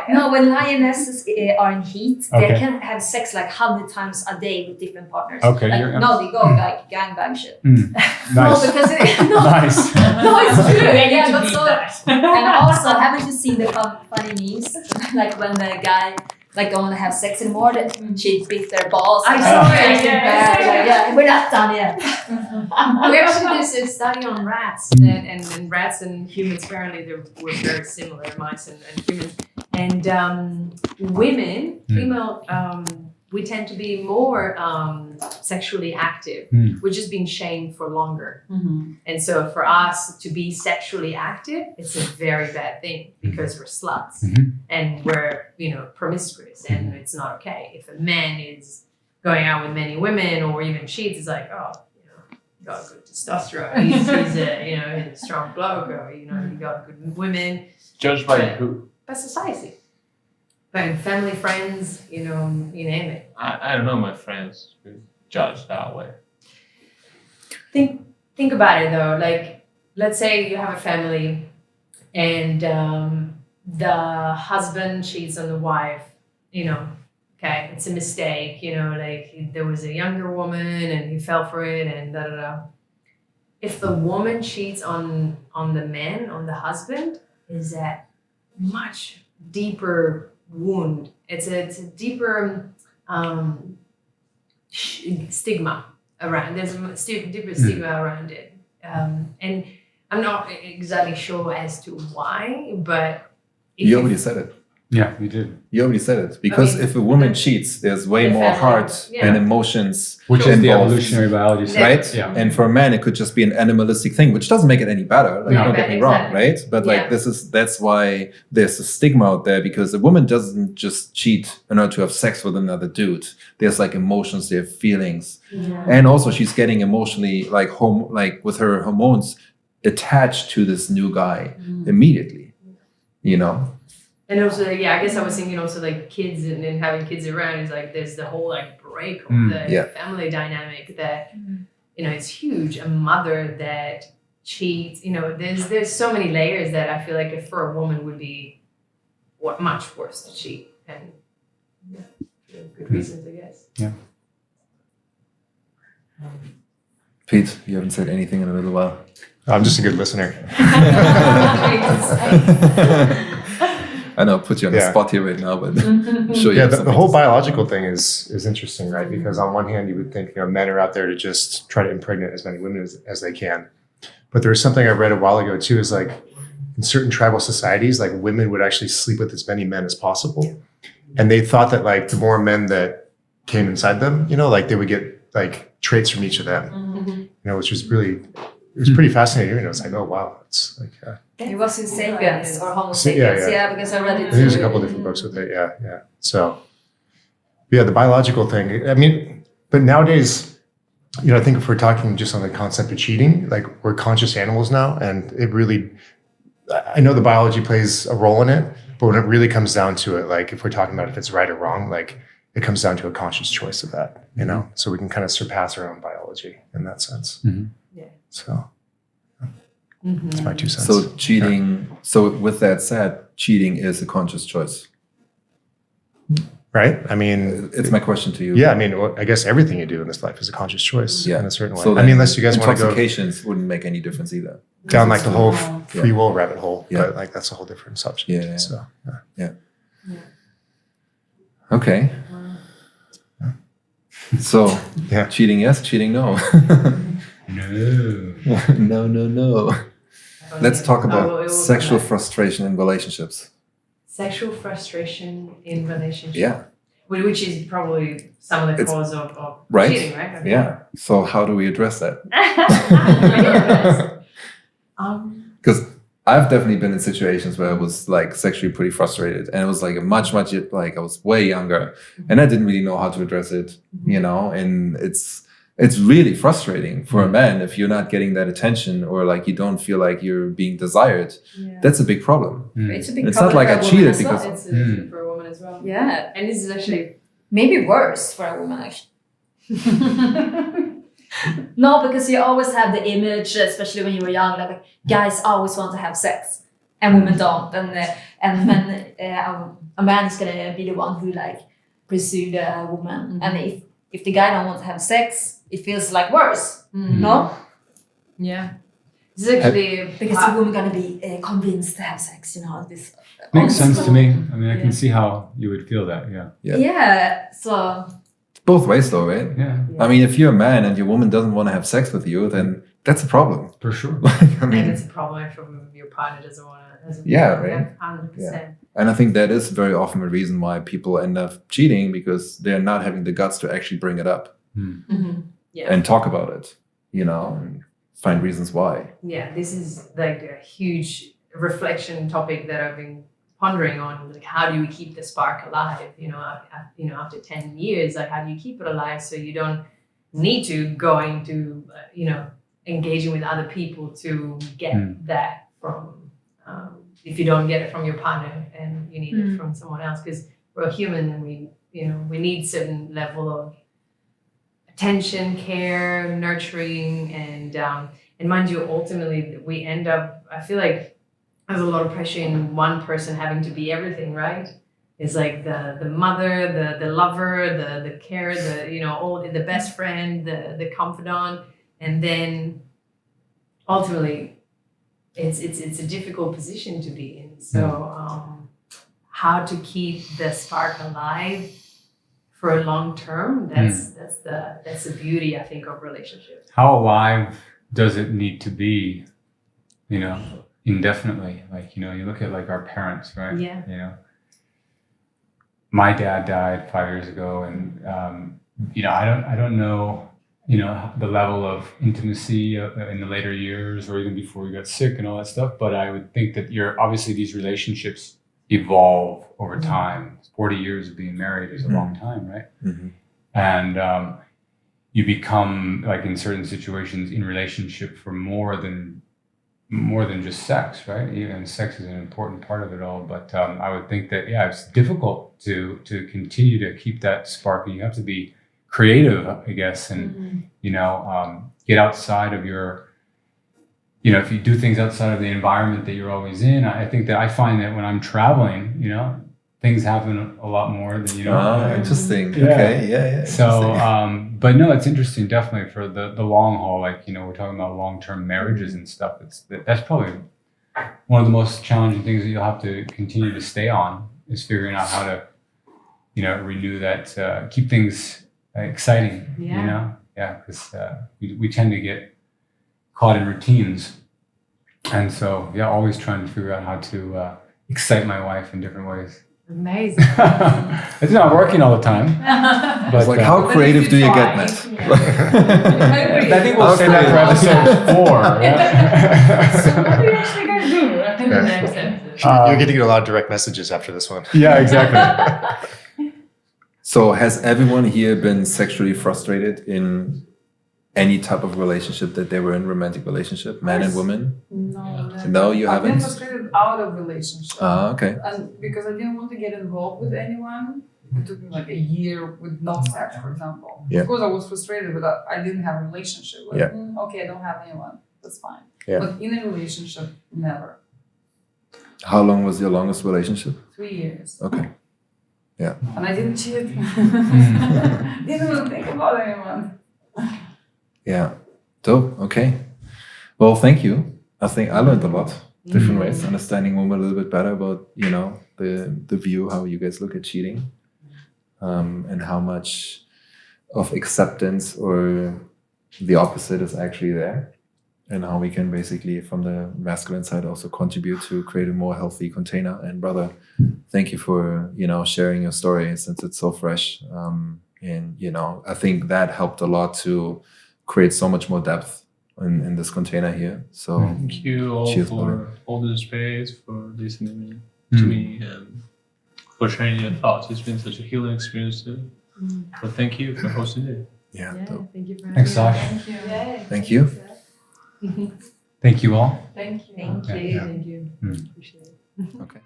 No, when lionesses are in heat, they Okay. can have sex like 100 times a day with different partners. Okay, Like, you're- no, they go like gangbang shit. no, Nice, because nice. No, it's true. Yeah, to but beat so, that. and also, haven't you seen the funny memes? Like when the guy don't want to have sex anymore, that she beat their balls. I and saw stuff, it, and yeah. bad, yeah, we're not done yet. We actually did a study on rats, and rats and humans apparently they were very similar, mice and humans. And women, female, we tend to be more sexually active. We're just being shamed for longer. And so for us to be sexually active, it's a very bad thing because we're sluts and we're, promiscuous, and it's not okay. If a man is going out with many women or even cheats, it's like, oh, got good testosterone. He's he's a strong bloke, or he got good women. Judged by who? By society, by family, friends, you name it. I don't know my friends who judge that way. Think about it though. Like, let's say you have a family, and the husband cheats on the wife. Okay, it's a mistake. Like there was a younger woman and he fell for it, and da da da. If the woman cheats on the man, on the husband, is that much deeper wound. It's a deeper stigma around. There's a deeper stigma around it, and I'm not exactly sure as to why, but You already said it. Yeah, you did. You already said it. Because Okay. if a woman cheats, there's way The more family, heart yeah. and emotions Which is the involved, evolutionary biology side. right? Yeah. And for a man, it could just be an animalistic thing, which doesn't make it any better. Like, No. don't get me Right, wrong, exactly. right? But like, Yeah. that's why there's a stigma out there, because a woman doesn't just cheat in order to have sex with another dude. There's like emotions, there are feelings, and also she's getting emotionally like with her hormones attached to this new guy immediately. You know. And also, yeah, I guess I was thinking also like kids and having kids around is like there's the whole like break of the Yeah. family dynamic that it's huge. A mother that cheats, there's so many layers that I feel like if for a woman would be much worse to cheat, and for good reasons, I guess. Yeah. Pete, you haven't said anything in a little while. I'm just a good listener. I know, I put you on the Yeah. spot here right now, but I'm sure you Yeah, have the something whole to say. biological thing is interesting, right? Because on one hand, you would think men are out there to just try to impregnate as many women as they can. But there was something I read a while ago too, is like in certain tribal societies, like women would actually sleep with as many men as possible. And they thought that like the more men that came inside them, like they would get like traits from each of them, which was it was pretty fascinating. It's like, oh, wow. It's like, It was in Sapiens or Homo So, yeah, sapiens, yeah. because I read it. there's a too. couple different books with it. Yeah. So, yeah, the biological thing. I mean, but nowadays, I think if we're talking just on the concept of cheating, like we're conscious animals now, and it really, I know the biology plays a role in it, but when it really comes down to it, like if we're talking about if it's right or wrong, like it comes down to a conscious choice of that, so we can kind of surpass our own biology in that sense. Mhm. Yeah. So that's my 2 cents. So cheating. So with that said, cheating is a conscious choice. Right? I mean, It's my question to you. yeah, I mean, I guess everything you do in this life is a conscious choice Yeah. in a certain way. So I mean, unless you guys want to go intoxications wouldn't make any difference either. down like the whole Yeah. free will rabbit hole, Yeah. but like that's a whole different subject. Yeah. So, yeah. Okay. So Yeah. cheating yes, cheating no. No. No. Let's talk It will about come sexual back. frustration in relationships. Sexual frustration in relationships. Yeah. Which is probably some of the It's- cause of right. cheating, right? Okay. Yeah. So how do we address that? Because I've definitely been in situations where I was like sexually pretty frustrated, and it was like much like I was way younger, and I didn't really know how to address it, and it's really frustrating for a man if you're not getting that attention, or like you don't feel like you're being desired. That's a big problem. It's a big It's not problem like for I a woman cheated as well. because- It's a for a woman as well. Yeah, And this is actually maybe worse for a woman actually. No, because you always have the image, especially when you were young, like guys always want to have sex and women don't, and men, a man is gonna be the one who like pursue the woman, and if the guy don't want to have sex, it feels like worse, no? Yeah. This is actually Because the woman gonna be convinced to have sex, this. Makes sense to me. I mean, I Yeah. can see how you would feel that. Yeah. Yeah. So Both ways though, right? Yeah, I mean, if you're a man and your woman doesn't want to have sex with you, then that's a problem. for sure. Like, I and mean, it's a problem if your partner doesn't want to. Yeah, right. 100%. and I think that is very often a reason why people end up cheating, because they're not having the guts to actually bring it up Yeah. and talk about it, and find reasons why. Yeah, this is like a huge reflection topic that I've been pondering on. Like, how do we keep the spark alive? After 10 years, like, how do you keep it alive so you don't need to go into, engaging with other people to get that from, if you don't get it from your partner and you need it from someone else, because we're human and we need certain level of attention, care, nurturing, and mind you, ultimately we end up, I feel like there's a lot of pressure in one person having to be everything, right? It's like the mother, the lover, the care, the best friend, the confidant, and then ultimately it's a difficult position to be in. So how to keep the spark alive for a long term. That's the beauty, I think, of relationships. How alive does it need to be, you know, indefinitely? Like, you know, you look at like our parents, right? Yeah. You know, my dad died 5 years ago, and you know, I don't know, you know, the level of intimacy in the later years, or even before we got sick and all that stuff. But I would think that obviously these relationships evolve over time. 40 years of being married is a long time, right? Mm-hmm. And you become, like, in certain situations, in relationship for more than just sex, right? Even sex is an important part of it all. But I would think that, yeah, it's difficult to continue to keep that spark. You have to be creative, I guess, and you know, get outside of your, you know, if you do things outside of the environment that you're always in. I think that I find that when I'm traveling, you know, things happen a lot more than, you know. Oh, interesting. Yeah. Okay, yeah. So, but no, it's interesting, definitely, for the long haul. Like, you know, we're talking about long-term marriages and stuff. That's probably one of the most challenging things that you'll have to continue to stay on, is figuring out how to, you know, renew that, keep things exciting. Yeah. You know, yeah, because we tend to get caught in routines, and so yeah, always trying to figure out how to excite my wife in different ways. Amazing. It's not working all the time. But It's like, how creative do you get, Matt? I think we'll say that for episode 4. Yeah. So what are you actually going to do? Next episode. You're getting a lot of direct messages after this one. Yeah, exactly. So has everyone here been sexually frustrated in any type of relationship that they were in, romantic relationship, man and woman? No, never. No, you I've been haven't? frustrated out of relationship. Ah, okay. And because I didn't want to get involved with anyone, it took me like a year with no sex, for example. Yeah. Of course, I was frustrated, but I didn't have a relationship. Like, Yeah. Okay, I don't have anyone. That's fine. Yeah. But in a relationship, never. How long was your longest relationship? 3 years. Okay. And I didn't cheat. Mm. Didn't even think about anyone. Yeah. Dope. Okay. Well, thank you. I think I learned a lot. Different ways, understanding women a little bit better about, you know, the view, how you guys look at cheating, and how much of acceptance or the opposite is actually there, and how we can basically, from the masculine side, also contribute to create a more healthy container. And brother, thank you for, you know, sharing your story, since it's so fresh. And, you know, I think that helped a lot to create so much more depth in this container here. So Thank you all Cheers, for brother. holding the space, for listening to me, and for sharing your thoughts. It's been such a healing experience too. So thank you for hosting it. yeah, Yeah, dope. thank you for Thanks, having Sash. Thank you. me. Thank you. Thank you all. Thank you. Thank you. Yeah. Thank you. Mm. Appreciate it. Okay.